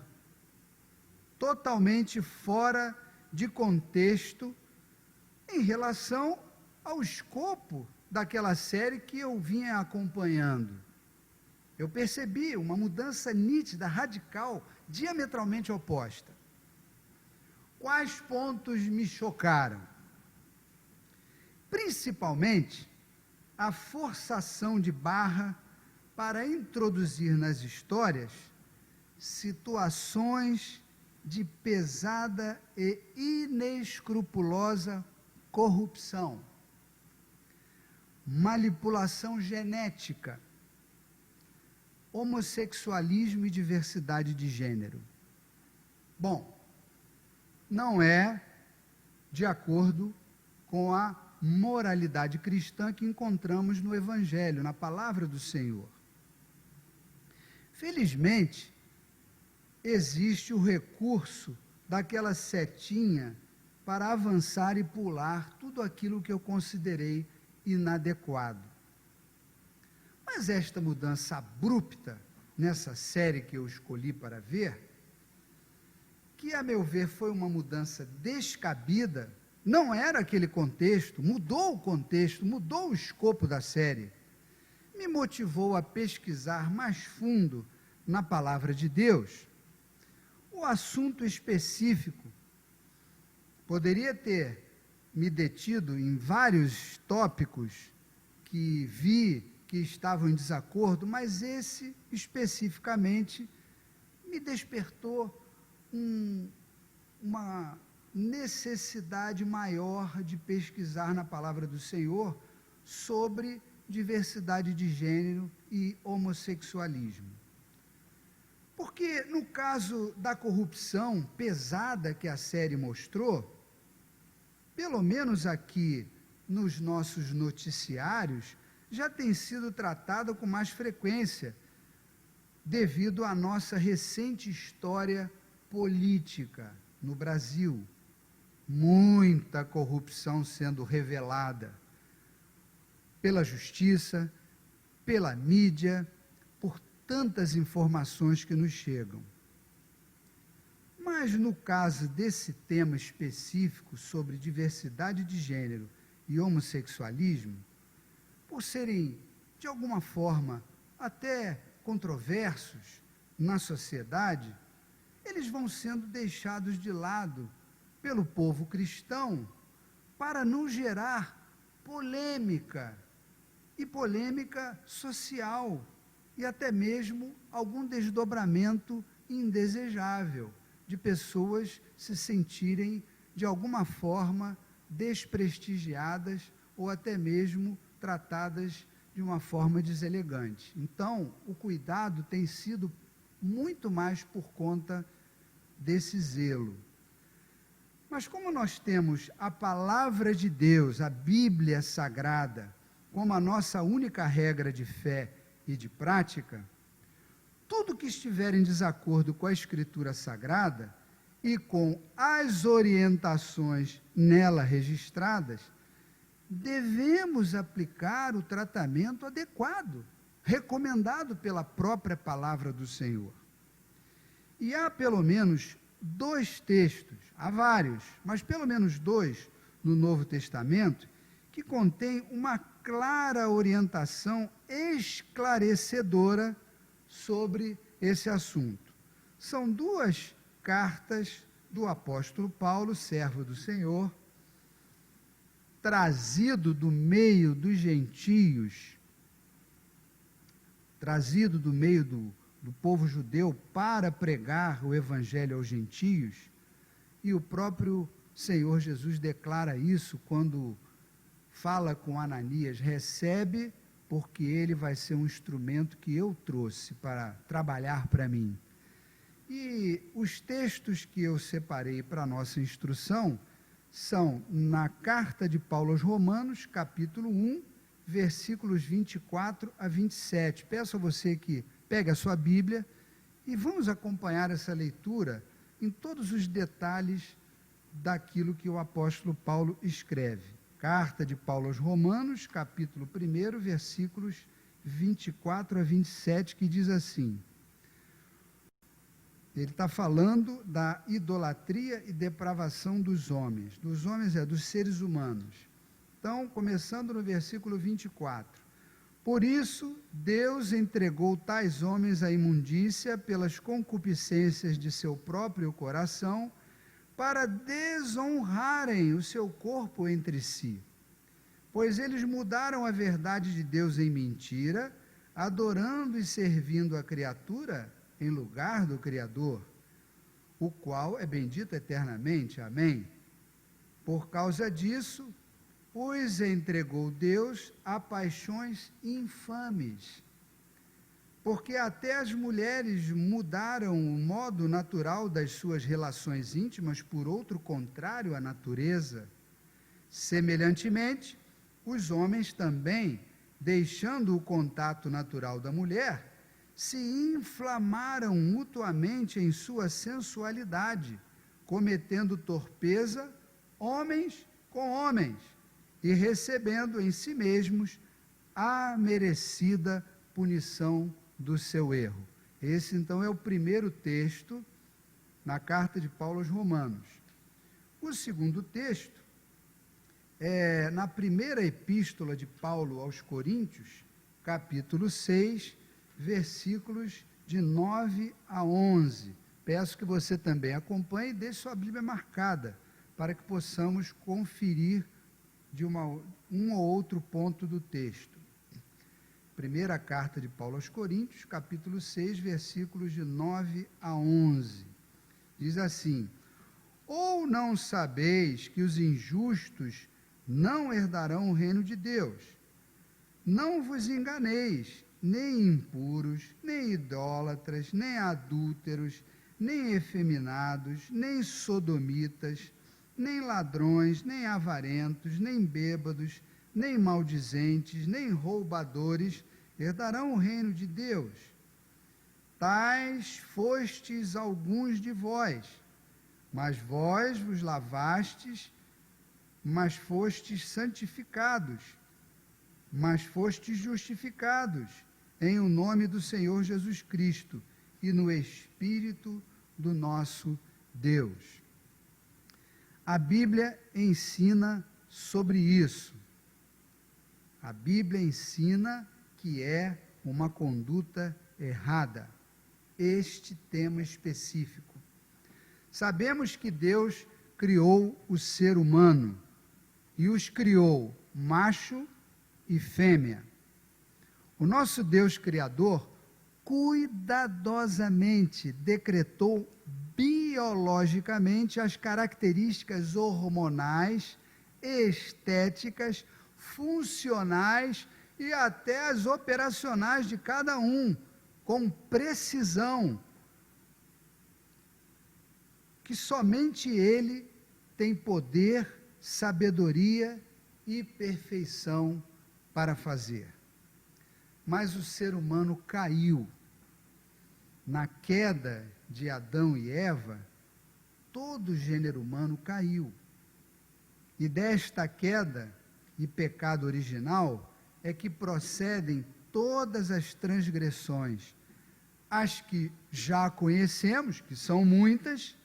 totalmente fora de contexto em relação ao escopo daquela série que eu vinha acompanhando. Eu percebi uma mudança nítida, radical, diametralmente oposta. Quais pontos me chocaram? Principalmente a forçação de barra para introduzir nas histórias situações de pesada e inescrupulosa corrupção, manipulação genética, homossexualismo e diversidade de gênero. Bom, não é de acordo com a moralidade cristã que encontramos no Evangelho, na palavra do Senhor. Felizmente, existe o recurso daquela setinha para avançar e pular tudo aquilo que eu considerei inadequado. Mas esta mudança abrupta, nessa série que eu escolhi para ver, que a meu ver foi uma mudança descabida, não era aquele contexto, mudou o contexto, mudou o escopo da série, me motivou a pesquisar mais fundo na palavra de Deus. O assunto específico poderia ter me detido em vários tópicos que vi que estavam em desacordo, mas esse especificamente me despertou uma necessidade maior de pesquisar na palavra do Senhor sobre diversidade de gênero e homossexualismo. Porque no caso da corrupção pesada que a série mostrou, pelo menos aqui nos nossos noticiários, já tem sido tratada com mais frequência, devido à nossa recente história política no Brasil. Muita corrupção sendo revelada pela justiça, pela mídia, por tantas informações que nos chegam. Mas no caso desse tema específico sobre diversidade de gênero e homossexualismo, por serem, de alguma forma, até controversos na sociedade, eles vão sendo deixados de lado pelo povo cristão para não gerar polêmica, e polêmica social, e até mesmo algum desdobramento indesejável, de pessoas se sentirem, de alguma forma, desprestigiadas ou até mesmo tratadas de uma forma deselegante. Então, o cuidado tem sido muito mais por conta desse zelo. Mas como nós temos a palavra de Deus, a Bíblia Sagrada, como a nossa única regra de fé e de prática, tudo que estiver em desacordo com a Escritura Sagrada e com as orientações nela registradas, devemos aplicar o tratamento adequado, recomendado pela própria palavra do Senhor. E há pelo menos 2 textos, há vários, mas pelo menos 2 no Novo Testamento, que contêm uma clara orientação esclarecedora sobre esse assunto. São 2 cartas do apóstolo Paulo, servo do Senhor, trazido do meio dos gentios, trazido do meio do povo judeu para pregar o evangelho aos gentios, e o próprio Senhor Jesus declara isso quando fala com Ananias: recebe, porque ele vai ser um instrumento que eu trouxe para trabalhar para mim. E os textos que eu separei para a nossa instrução são na carta de Paulo aos Romanos, capítulo 1, versículos 24 a 27. Peço a você que pegue a sua Bíblia e vamos acompanhar essa leitura em todos os detalhes daquilo que o apóstolo Paulo escreve. Carta de Paulo aos Romanos, capítulo 1, versículos 24 a 27, que diz assim: ele está falando da idolatria e depravação dos homens dos seres humanos. Então, começando no versículo 24: por isso, Deus entregou tais homens à imundícia pelas concupiscências de seu próprio coração, para desonrarem o seu corpo entre si. Pois eles mudaram a verdade de Deus em mentira, adorando e servindo a criatura em lugar do Criador, o qual é bendito eternamente. Amém? Por causa disso, os entregou Deus a paixões infames, porque até as mulheres mudaram o modo natural das suas relações íntimas por outro contrário à natureza. Semelhantemente, os homens também, deixando o contato natural da mulher, se inflamaram mutuamente em sua sensualidade, cometendo torpeza homens com homens e recebendo em si mesmos a merecida punição do seu erro. Esse, então, é o primeiro texto na carta de Paulo aos Romanos. O segundo texto é na primeira epístola de Paulo aos Coríntios, capítulo 6, versículos de 9 a 11. Peço que você também acompanhe e deixe sua Bíblia marcada, para que possamos conferir de um ou outro ponto do texto. Primeira carta de Paulo aos Coríntios, capítulo 6, versículos de 9 a 11. Diz assim: ou não sabeis que os injustos não herdarão o reino de Deus? Não vos enganeis, nem impuros, nem idólatras, nem adúlteros, nem efeminados, nem sodomitas, nem ladrões, nem avarentos, nem bêbados, nem maldizentes, nem roubadores herdarão o reino de Deus. Tais fostes alguns de vós, mas vós vos lavastes, mas fostes santificados, mas fostes justificados em o nome do Senhor Jesus Cristo e no Espírito do nosso Deus. A Bíblia ensina sobre isso. A Bíblia ensina que é uma conduta errada. Este tema específico. Sabemos que Deus criou o ser humano e os criou macho e fêmea. O nosso Deus Criador cuidadosamente decretou biologicamente as características hormonais, estéticas, funcionais e até as operacionais de cada um, com precisão, que somente Ele tem poder, sabedoria e perfeição para fazer. Mas o ser humano caiu. Na queda de Adão e Eva, todo o gênero humano caiu. E desta queda e pecado original é que procedem todas as transgressões, as que já conhecemos, que são muitas,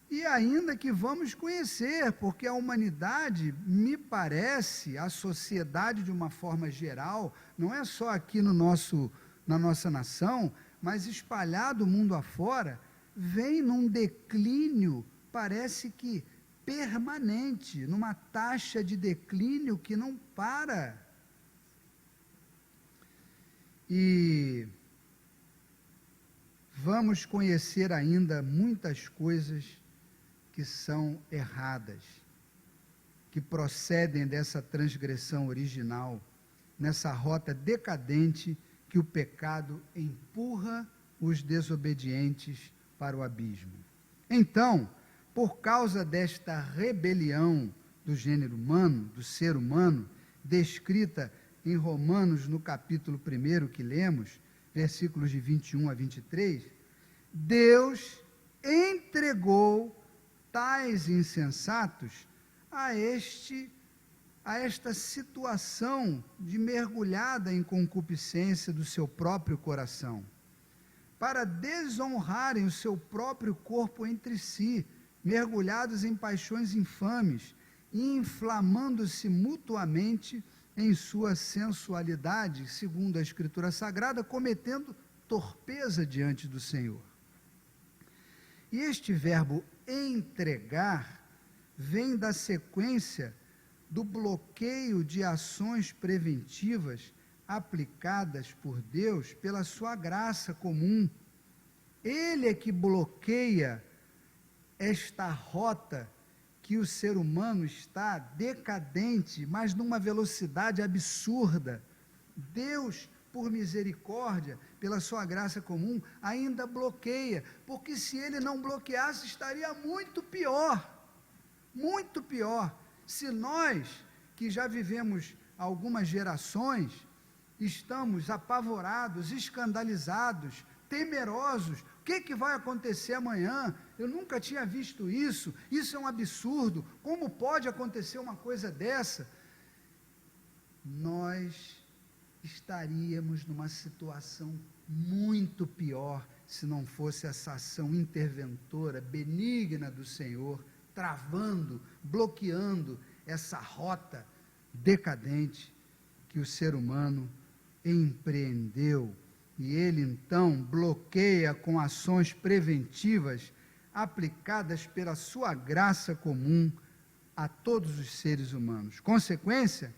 e ainda que vamos conhecer, porque a humanidade, me parece, a sociedade de uma forma geral, não é só aqui na nossa nação, mas espalhado o mundo afora, vem num declínio, parece que permanente, numa taxa de declínio que não para. E vamos conhecer ainda muitas coisas que são erradas, que procedem dessa transgressão original, nessa rota decadente que o pecado empurra os desobedientes para o abismo. Então, por causa desta rebelião do gênero humano, do ser humano, descrita em Romanos, no capítulo 1 que lemos, versículos de 21 a 23, Deus entregou tais insensatos a esta situação de mergulhada em concupiscência do seu próprio coração, para desonrarem o seu próprio corpo entre si, mergulhados em paixões infames e inflamando-se mutuamente em sua sensualidade, segundo a Escritura Sagrada, cometendo torpeza diante do Senhor. E este verbo entregar vem da sequência do bloqueio de ações preventivas aplicadas por Deus pela sua graça comum. Ele é que bloqueia esta rota que o ser humano está decadente, mas numa velocidade absurda. Deus, por misericórdia, pela sua graça comum, ainda bloqueia, porque se ele não bloqueasse, estaria muito pior, muito pior. Se nós, que já vivemos algumas gerações, estamos apavorados, escandalizados, temerosos, o que vai acontecer amanhã? Eu nunca tinha visto isso é um absurdo, como pode acontecer uma coisa dessa? nós estaríamos numa situação muito pior se não fosse essa ação interventora, benigna do Senhor, travando, bloqueando essa rota decadente que o ser humano empreendeu. E ele então bloqueia com ações preventivas aplicadas pela sua graça comum a todos os seres humanos. Consequência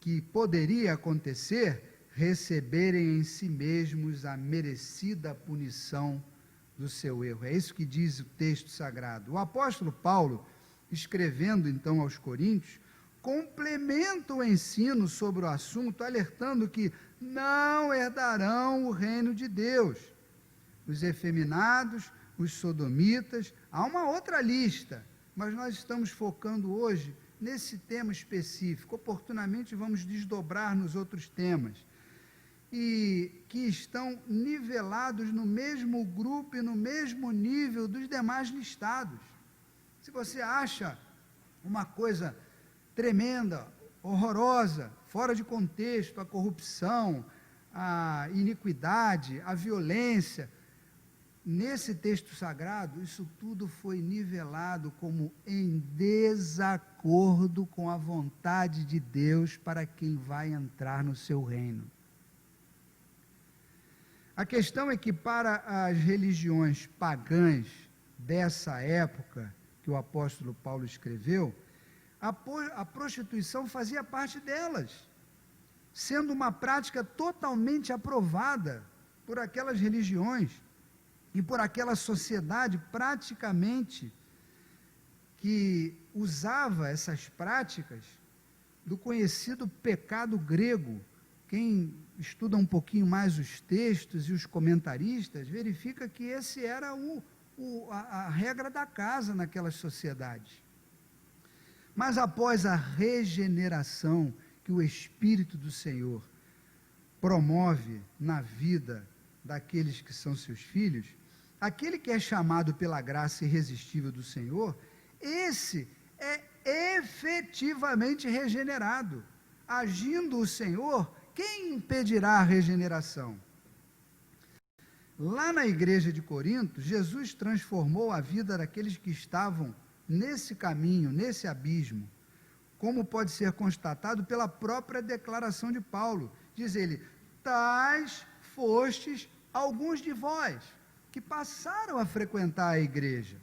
que poderia acontecer, receberem em si mesmos a merecida punição do seu erro. É isso que diz o texto sagrado. O apóstolo Paulo, escrevendo então aos Coríntios, complementa o ensino sobre o assunto, alertando que não herdarão o reino de Deus. Os efeminados, os sodomitas, há uma outra lista, mas nós estamos focando hoje nesse tema específico. Oportunamente vamos desdobrar nos outros temas. E que estão nivelados no mesmo grupo e no mesmo nível dos demais listados. Se você acha uma coisa tremenda, horrorosa, fora de contexto, a corrupção, a iniquidade, a violência, nesse texto sagrado, isso tudo foi nivelado como em desacordo com a vontade de Deus para quem vai entrar no seu reino. A questão é que para as religiões pagãs dessa época, que o apóstolo Paulo escreveu, a prostituição fazia parte delas, sendo uma prática totalmente aprovada por aquelas religiões e por aquela sociedade praticamente que usava essas práticas do conhecido pecado grego. Quem estuda um pouquinho mais os textos e os comentaristas, verifica que esse era a regra da casa naquelas sociedades. Mas após a regeneração que o Espírito do Senhor promove na vida daqueles que são seus filhos, aquele que é chamado pela graça irresistível do Senhor, esse é efetivamente regenerado. Agindo o Senhor, quem impedirá a regeneração? Lá na igreja de Corinto, Jesus transformou a vida daqueles que estavam nesse caminho, nesse abismo, como pode ser constatado pela própria declaração de Paulo. Diz ele: tais fostes alguns de vós, que passaram a frequentar a igreja,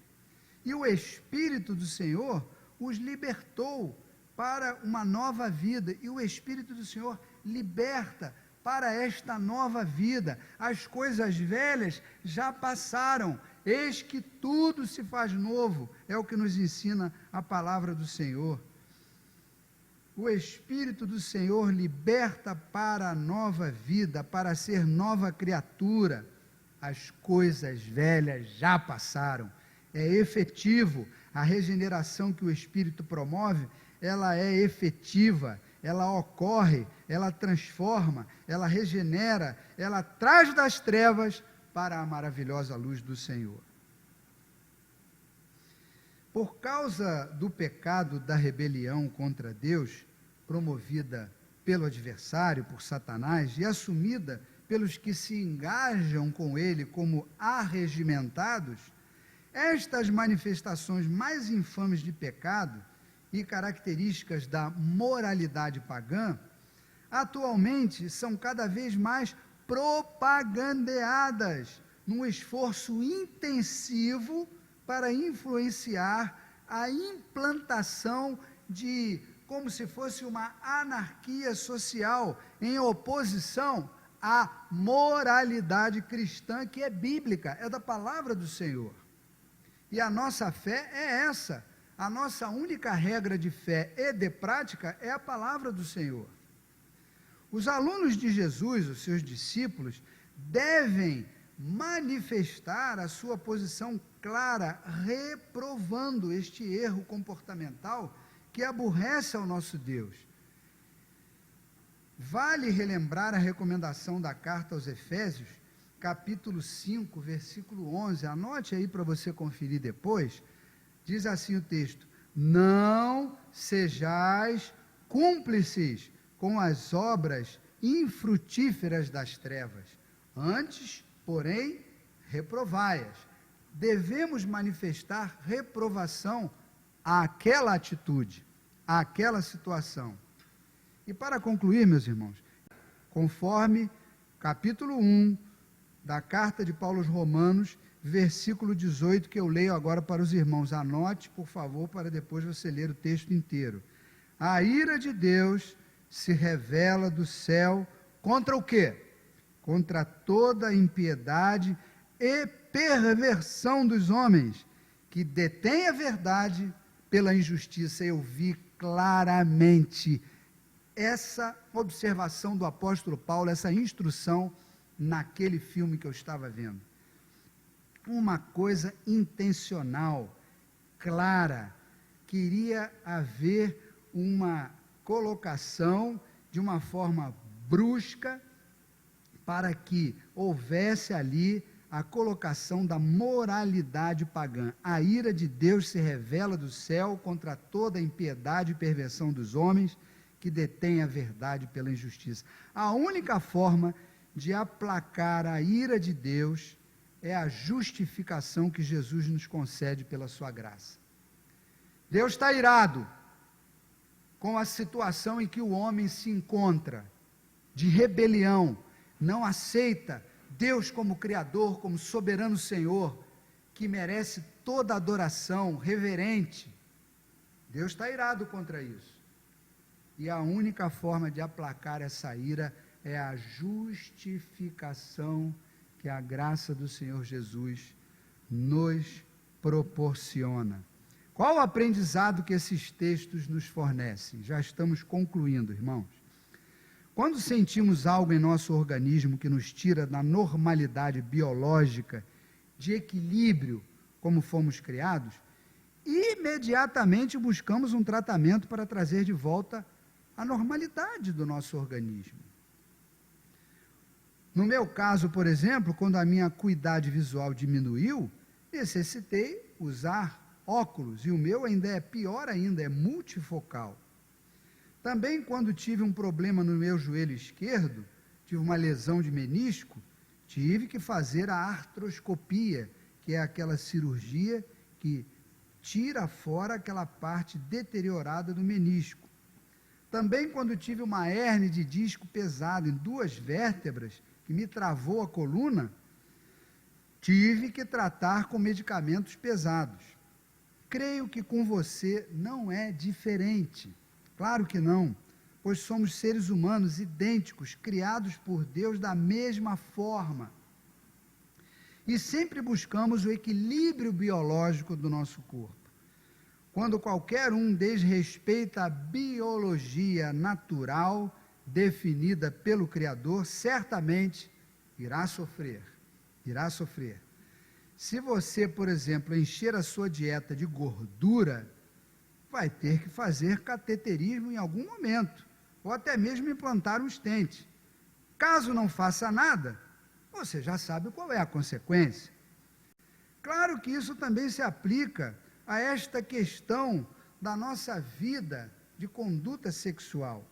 e o Espírito do Senhor os libertou para uma nova vida, e o Espírito do Senhor liberta para esta nova vida. As coisas velhas já passaram, eis que tudo se faz novo, é o que nos ensina a palavra do Senhor. O Espírito do Senhor liberta para a nova vida, para ser nova criatura. As coisas velhas já passaram. É efetivo, a regeneração que o Espírito promove, ela é efetiva, ela ocorre, ela transforma, ela regenera, ela traz das trevas para a maravilhosa luz do Senhor. Por causa do pecado da rebelião contra Deus, promovida pelo adversário, por Satanás, e assumida pelos que se engajam com ele como arregimentados, estas manifestações mais infames de pecado e características da moralidade pagã, atualmente são cada vez mais propagandeadas num esforço intensivo para influenciar a implantação de, como se fosse uma anarquia social, em oposição à moralidade cristã, que é bíblica, é da palavra do Senhor. E a nossa fé é essa. A nossa única regra de fé e de prática é a palavra do Senhor. Os alunos de Jesus, os seus discípulos, devem manifestar a sua posição clara, reprovando este erro comportamental que aborrece ao nosso Deus. Vale relembrar a recomendação da carta aos Efésios, capítulo 5, versículo 11, anote aí para você conferir depois. Diz assim o texto: não sejais cúmplices com as obras infrutíferas das trevas. Antes, porém, reprovai-as. Devemos manifestar reprovação àquela atitude, àquela situação. E para concluir, meus irmãos, conforme capítulo 1 da carta de Paulo aos Romanos, versículo 18, que eu leio agora para os irmãos. Anote, por favor, para depois você ler o texto inteiro. A ira de Deus se revela do céu contra o quê? Contra toda impiedade e perversão dos homens, que detêm a verdade pela injustiça. Eu vi claramente essa observação do apóstolo Paulo, essa instrução naquele filme que eu estava vendo. Uma coisa intencional, clara, queria haver uma colocação de uma forma brusca para que houvesse ali a colocação da moralidade pagã. A ira de Deus se revela do céu contra toda a impiedade e perversão dos homens que detêm a verdade pela injustiça. A única forma de aplacar a ira de Deus é a justificação que Jesus nos concede pela sua graça. Deus está irado com a situação em que o homem se encontra, de rebelião, não aceita Deus como Criador, como soberano Senhor, que merece toda adoração reverente. Deus está irado contra isso. E a única forma de aplacar essa ira é a justificação que a graça do Senhor Jesus nos proporciona. Qual o aprendizado que esses textos nos fornecem? Já estamos concluindo, irmãos. Quando sentimos algo em nosso organismo que nos tira da normalidade biológica, de equilíbrio, como fomos criados, imediatamente buscamos um tratamento para trazer de volta a normalidade do nosso organismo. No meu caso, por exemplo, quando a minha acuidade visual diminuiu, necessitei usar óculos, e o meu ainda é pior ainda, é multifocal. Também quando tive um problema no meu joelho esquerdo, tive uma lesão de menisco, tive que fazer a artroscopia, que é aquela cirurgia que tira fora aquela parte deteriorada do menisco. Também quando tive uma hérnia de disco pesada em 2 vértebras, que me travou a coluna, tive que tratar com medicamentos pesados. Creio que com você não é diferente. Claro que não, pois somos seres humanos idênticos, criados por Deus da mesma forma. E sempre buscamos o equilíbrio biológico do nosso corpo. Quando qualquer um desrespeita a biologia natural definida pelo Criador, certamente irá sofrer. Irá sofrer. Se você, por exemplo, encher a sua dieta de gordura, vai ter que fazer cateterismo em algum momento, ou até mesmo implantar um stent. Caso não faça nada, você já sabe qual é a consequência. Claro que isso também se aplica a esta questão da nossa vida de conduta sexual.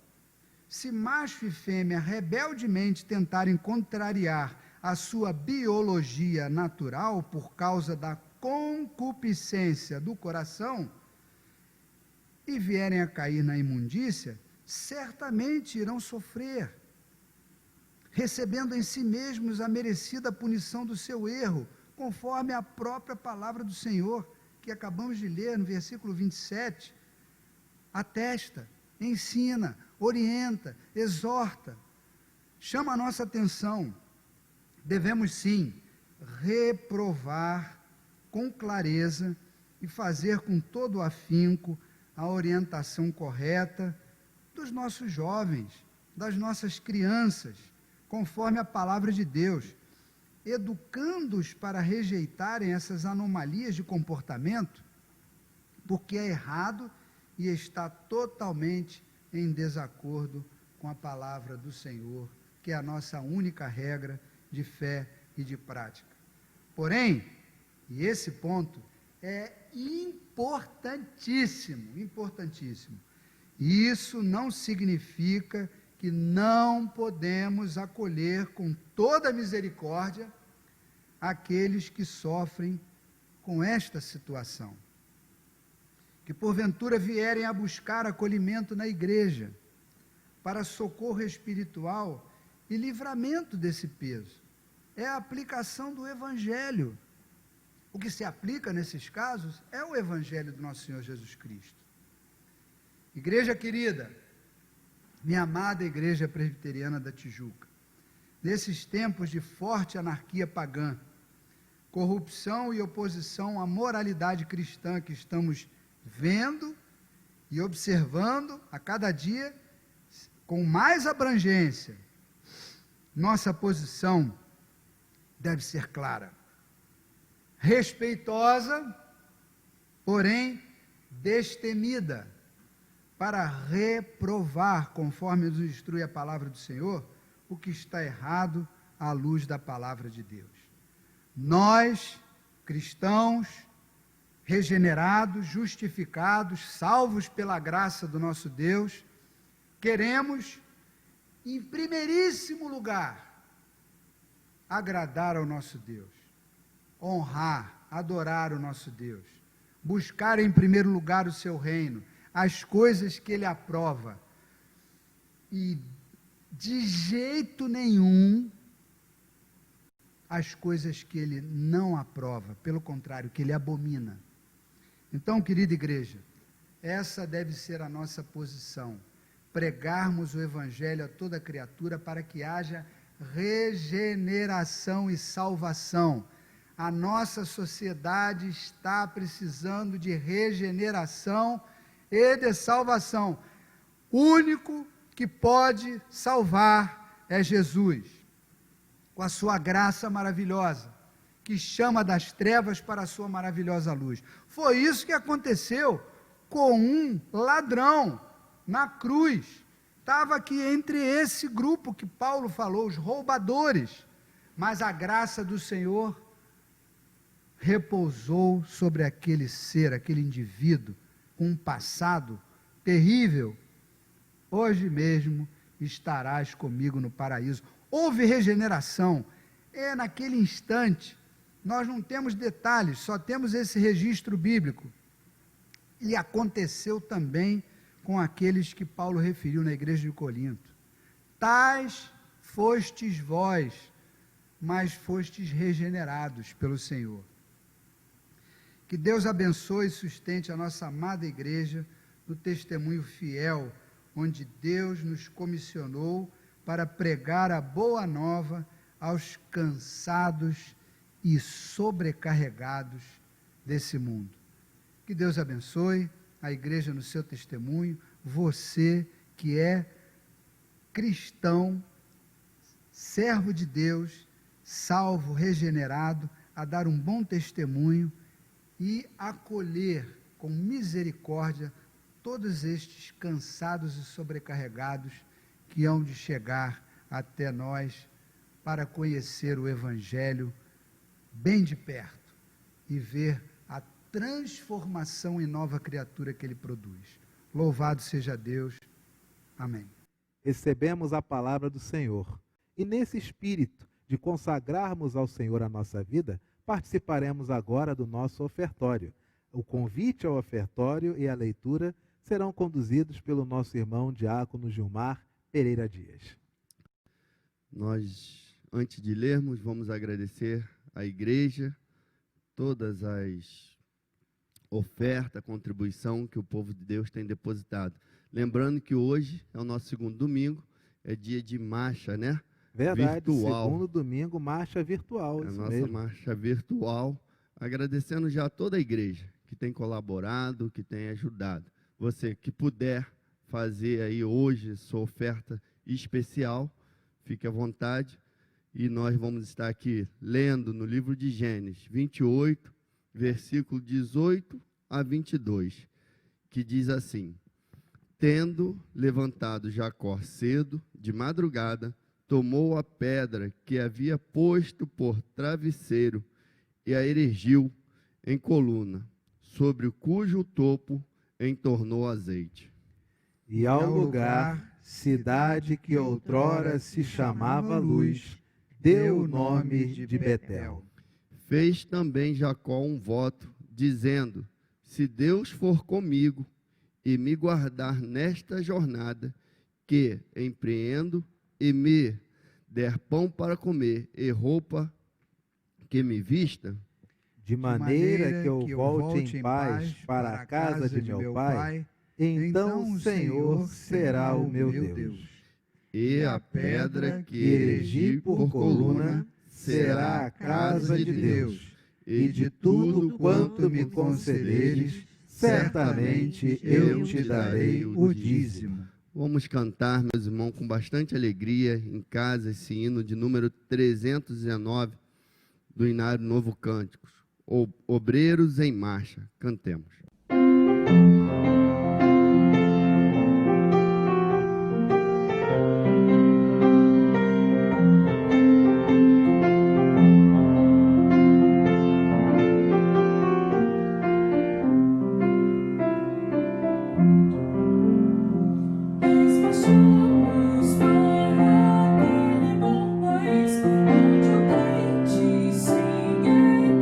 Se macho e fêmea rebeldemente tentarem contrariar a sua biologia natural por causa da concupiscência do coração e vierem a cair na imundícia, certamente irão sofrer, recebendo em si mesmos a merecida punição do seu erro, conforme a própria palavra do Senhor, que acabamos de ler no versículo 27, atesta, ensina, orienta, exorta, chama a nossa atenção. Devemos sim reprovar com clareza e fazer com todo o afinco a orientação correta dos nossos jovens, das nossas crianças, conforme a palavra de Deus, educando-os para rejeitarem essas anomalias de comportamento, porque é errado e está totalmente em desacordo com a palavra do Senhor, que é a nossa única regra de fé e de prática. Porém, e esse ponto é importantíssimo, importantíssimo. Isso não significa que não podemos acolher com toda misericórdia aqueles que sofrem com esta situação, que porventura vierem a buscar acolhimento na igreja, para socorro espiritual e livramento desse peso. É a aplicação do Evangelho. O que se aplica nesses casos é o Evangelho do nosso Senhor Jesus Cristo. Igreja querida, minha amada Igreja Presbiteriana da Tijuca, nesses tempos de forte anarquia pagã, corrupção e oposição à moralidade cristã que estamos vendo e observando a cada dia com mais abrangência, nossa posição deve ser clara, respeitosa, porém destemida, para reprovar, conforme nos instrui a palavra do Senhor, o que está errado à luz da palavra de Deus. Nós, cristãos, regenerados, justificados, salvos pela graça do nosso Deus, queremos, em primeiríssimo lugar, agradar ao nosso Deus, honrar, adorar o nosso Deus, buscar em primeiro lugar o seu reino, as coisas que Ele aprova, e de jeito nenhum as coisas que Ele não aprova, pelo contrário, que Ele abomina. Então, querida igreja, essa deve ser a nossa posição, pregarmos o Evangelho a toda criatura para que haja regeneração e salvação. A nossa sociedade está precisando de regeneração e de salvação. O único que pode salvar é Jesus, com a sua graça maravilhosa, que chama das trevas para a sua maravilhosa luz. Foi isso que aconteceu com um ladrão na cruz. Estava aqui entre esse grupo que Paulo falou, os roubadores, mas a graça do Senhor repousou sobre aquele ser, aquele indivíduo, com um passado terrível. Hoje mesmo estarás comigo no paraíso. Houve regeneração. Naquele instante, nós não temos detalhes, só temos esse registro bíblico. E aconteceu também com aqueles que Paulo referiu na igreja de Corinto. Tais fostes vós, mas fostes regenerados pelo Senhor. Que Deus abençoe e sustente a nossa amada igreja no testemunho fiel, onde Deus nos comissionou para pregar a boa nova aos cansados e sobrecarregados desse mundo. Que Deus abençoe a igreja no seu testemunho, você que é cristão, servo de Deus, salvo, regenerado, a dar um bom testemunho e acolher com misericórdia todos estes cansados e sobrecarregados que hão de chegar até nós para conhecer o Evangelho bem de perto e ver a transformação em nova criatura que Ele produz. Louvado seja Deus. Amém. Recebemos a palavra do Senhor e nesse espírito de consagrarmos ao Senhor a nossa vida, participaremos agora do nosso ofertório. O convite ao ofertório e a leitura serão conduzidos pelo nosso irmão diácono Gilmar Pereira Dias. Nós, antes de lermos, vamos agradecer à igreja, todas as ofertas, contribuição que o povo de Deus tem depositado. Lembrando que hoje é o nosso segundo domingo, é dia de marcha, né? Verdade, virtual. Segundo domingo, marcha virtual. É a isso nossa mesmo. marcha virtual, agradecendo já a toda a igreja que tem colaborado, que tem ajudado. Você que puder fazer aí hoje sua oferta especial, fique à vontade. E nós vamos estar aqui lendo no livro de Gênesis 28, versículo 18 a 22, que diz assim: Tendo levantado Jacó cedo, de madrugada, tomou a pedra que havia posto por travesseiro e a erigiu em coluna, sobre o cujo topo entornou azeite. e ao lugar, cidade que outrora se chamava Luz, deu o nome de Betel. Fez também Jacó um voto, dizendo: se Deus for comigo e me guardar nesta jornada que empreendo, e me der pão para comer e roupa que me vista, de maneira que eu volte em paz para a casa de meu pai, então o Senhor será o meu Deus. E a pedra que erigi por coluna será a casa de Deus, e de tudo quanto me concederes, certamente eu te darei o dízimo. Vamos cantar, meus irmãos, com bastante alegria em casa esse hino de número 319 do Inário Novo Cânticos. Obreiros em Marcha. Cantemos.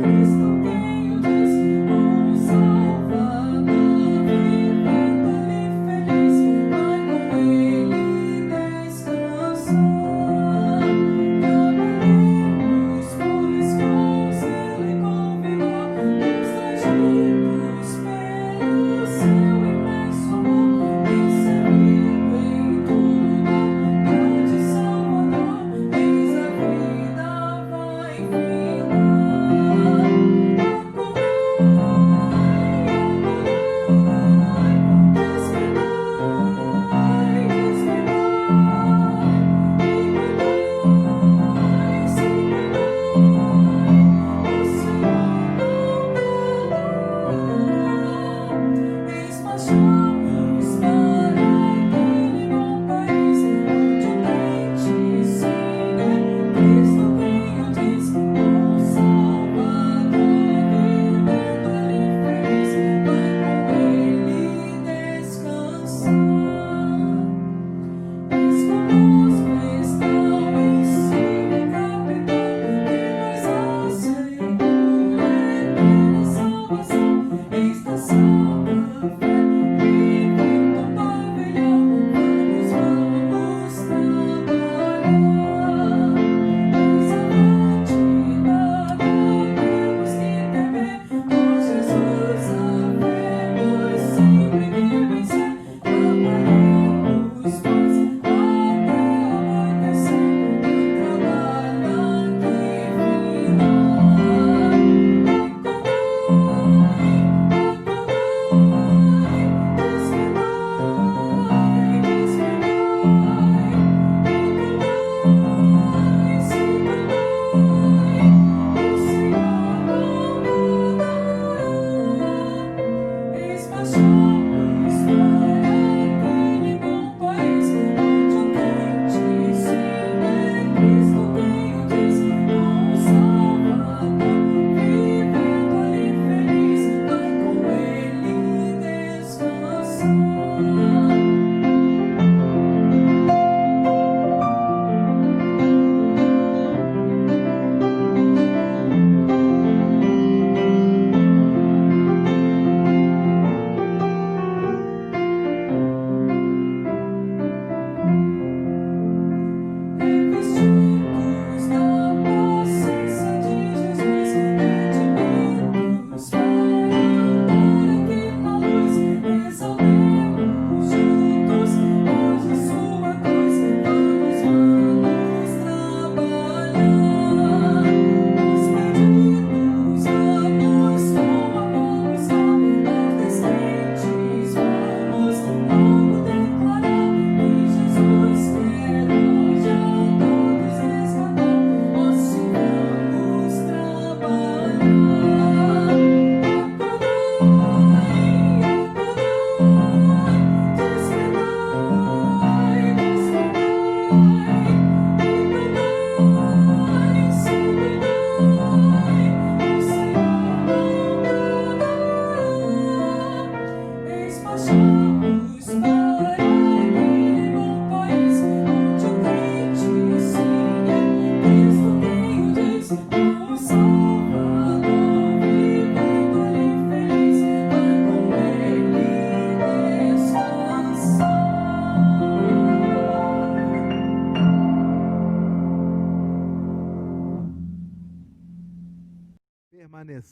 Cristo, quem o diz, bom Salvador.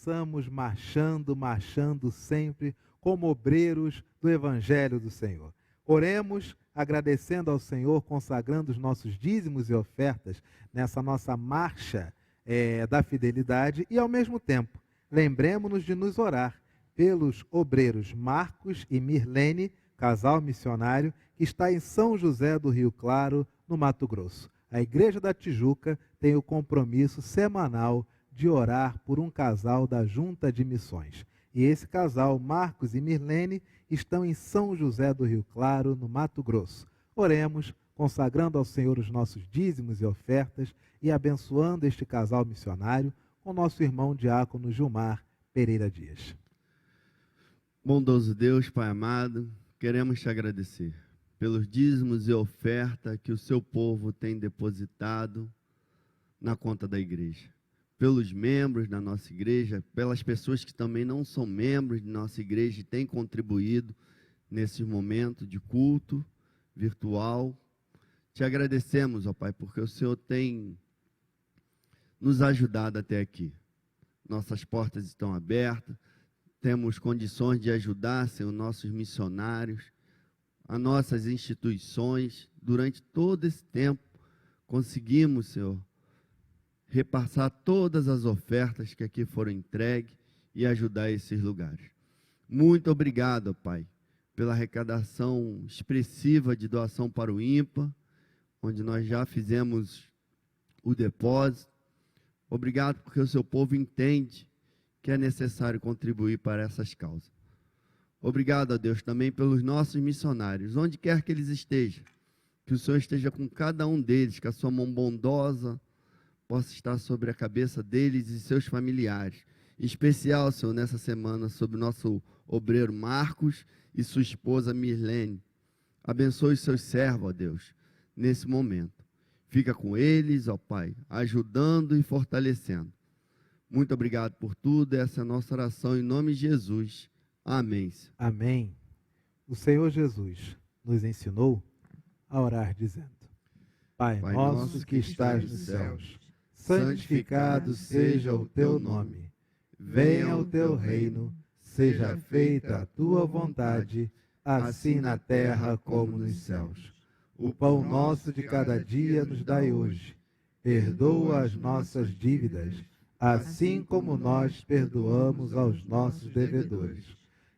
possamos marchando sempre como obreiros do Evangelho do Senhor. Oremos agradecendo ao Senhor, consagrando os nossos dízimos e ofertas nessa nossa marcha da fidelidade e, ao mesmo tempo, lembremos-nos de nos orar pelos obreiros Marcos e Mirlene, casal missionário, que está em São José do Rio Claro, no Mato Grosso. A Igreja da Tijuca tem o compromisso semanal de orar por um casal da Junta de Missões. E esse casal, Marcos e Mirlene, estão em São José do Rio Claro, no Mato Grosso. Oremos, consagrando ao Senhor os nossos dízimos e ofertas e abençoando este casal missionário com nosso irmão diácono Gilmar Pereira Dias. Bondoso Deus, Pai amado, queremos te agradecer pelos dízimos e oferta que o seu povo tem depositado na conta da igreja. Pelos membros da nossa igreja, pelas pessoas que também não são membros de nossa igreja e têm contribuído nesse momento de culto virtual. Te agradecemos, ó Pai, porque o Senhor tem nos ajudado até aqui. Nossas portas estão abertas, temos condições de ajudar, Senhor, nossos missionários, as nossas instituições. Durante todo esse tempo, conseguimos, Senhor, repassar todas as ofertas que aqui foram entregues e ajudar esses lugares. Muito obrigado, Pai, pela arrecadação expressiva de doação para o IMPA, onde nós já fizemos o depósito. Obrigado porque o seu povo entende que é necessário contribuir para essas causas. Obrigado a Deus também pelos nossos missionários, onde quer que eles estejam, que o Senhor esteja com cada um deles, que a sua mão bondosa possa estar sobre a cabeça deles e seus familiares. Em especial, Senhor, nessa semana, sobre o nosso obreiro Marcos e sua esposa Mirlene. Abençoe os seus servos, ó Deus, nesse momento. Fica com eles, ó Pai, ajudando e fortalecendo. Muito obrigado por tudo, essa é a nossa oração em nome de Jesus. Amém. Amém. O Senhor Jesus nos ensinou a orar dizendo: Pai nosso que estás nos céus, santificado seja o teu nome. Venha o teu reino, seja feita a tua vontade, assim na terra como nos céus. O pão nosso de cada dia nos dai hoje. Perdoa as nossas dívidas, assim como nós perdoamos aos nossos devedores.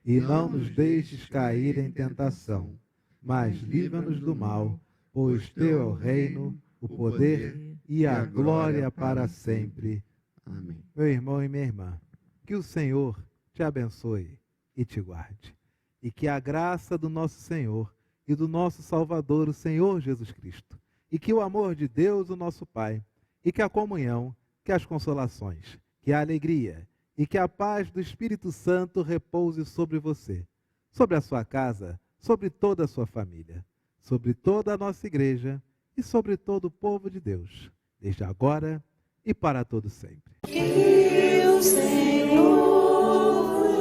E não nos deixes cair em tentação, mas livra-nos do mal, pois teu é o reino, o poder e a glória para sempre. Amém. Meu irmão e minha irmã, que o Senhor te abençoe e te guarde. E que a graça do nosso Senhor e do nosso Salvador, o Senhor Jesus Cristo, e que o amor de Deus, o nosso Pai, e que a comunhão, que as consolações, que a alegria e que a paz do Espírito Santo repouse sobre você, sobre a sua casa, sobre toda a sua família, sobre toda a nossa igreja e sobre todo o povo de Deus, desde agora e para todo sempre. Que o Senhor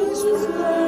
nos guarde.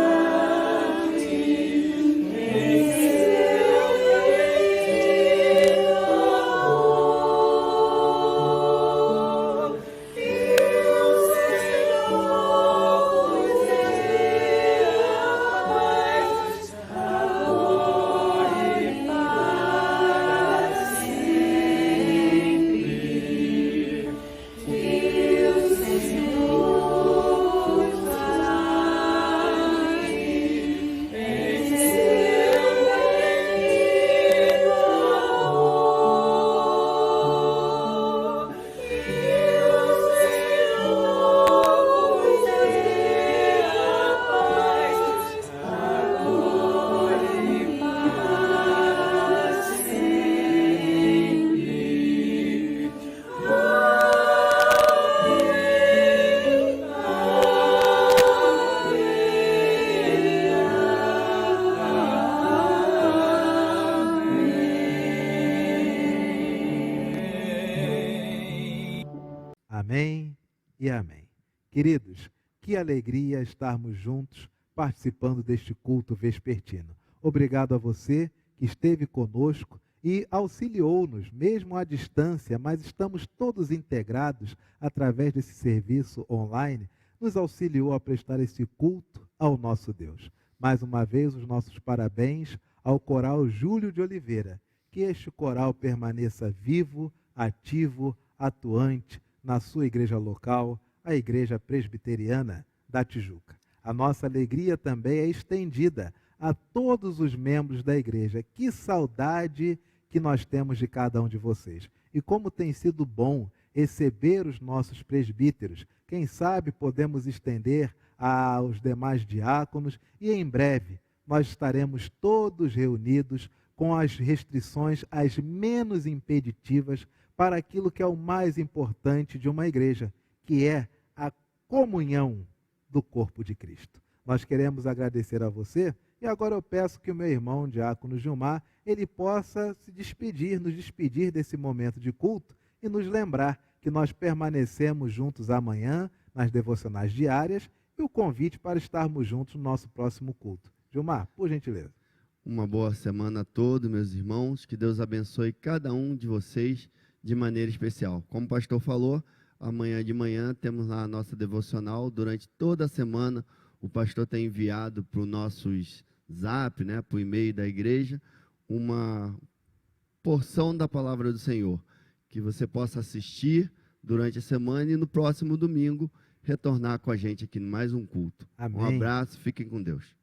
Amém e amém. Queridos, que alegria estarmos juntos participando deste culto vespertino. Obrigado a você que esteve conosco e auxiliou-nos, mesmo à distância, mas estamos todos integrados através desse serviço online nos auxiliou a prestar esse culto ao nosso Deus. Mais uma vez, os nossos parabéns ao Coral Júlio de Oliveira. Que este coral permaneça vivo, ativo, atuante na sua igreja local, a Igreja Presbiteriana da Tijuca. A nossa alegria também é estendida a todos os membros da igreja. Que saudade que nós temos de cada um de vocês. E como tem sido bom receber os nossos presbíteros. Quem sabe podemos estender aos demais diáconos e em breve nós estaremos todos reunidos com as restrições as menos impeditivas para aquilo que é o mais importante de uma igreja, que é a comunhão do corpo de Cristo. Nós queremos agradecer a você e agora eu peço que o meu irmão, diácono Gilmar, ele possa se despedir, nos despedir desse momento de culto e nos lembrar que nós permanecemos juntos amanhã nas devocionais diárias e o convite para estarmos juntos no nosso próximo culto. Gilmar, por gentileza. Uma boa semana a todos, meus irmãos. Que Deus abençoe cada um de vocês de maneira especial. Como o pastor falou, amanhã de manhã temos lá a nossa devocional. Durante toda a semana, o pastor tem enviado para o nosso zap, para o e-mail da igreja, uma porção da palavra do Senhor, que você possa assistir durante a semana e no próximo domingo retornar com a gente aqui em mais um culto. Amém. Um abraço, fiquem com Deus.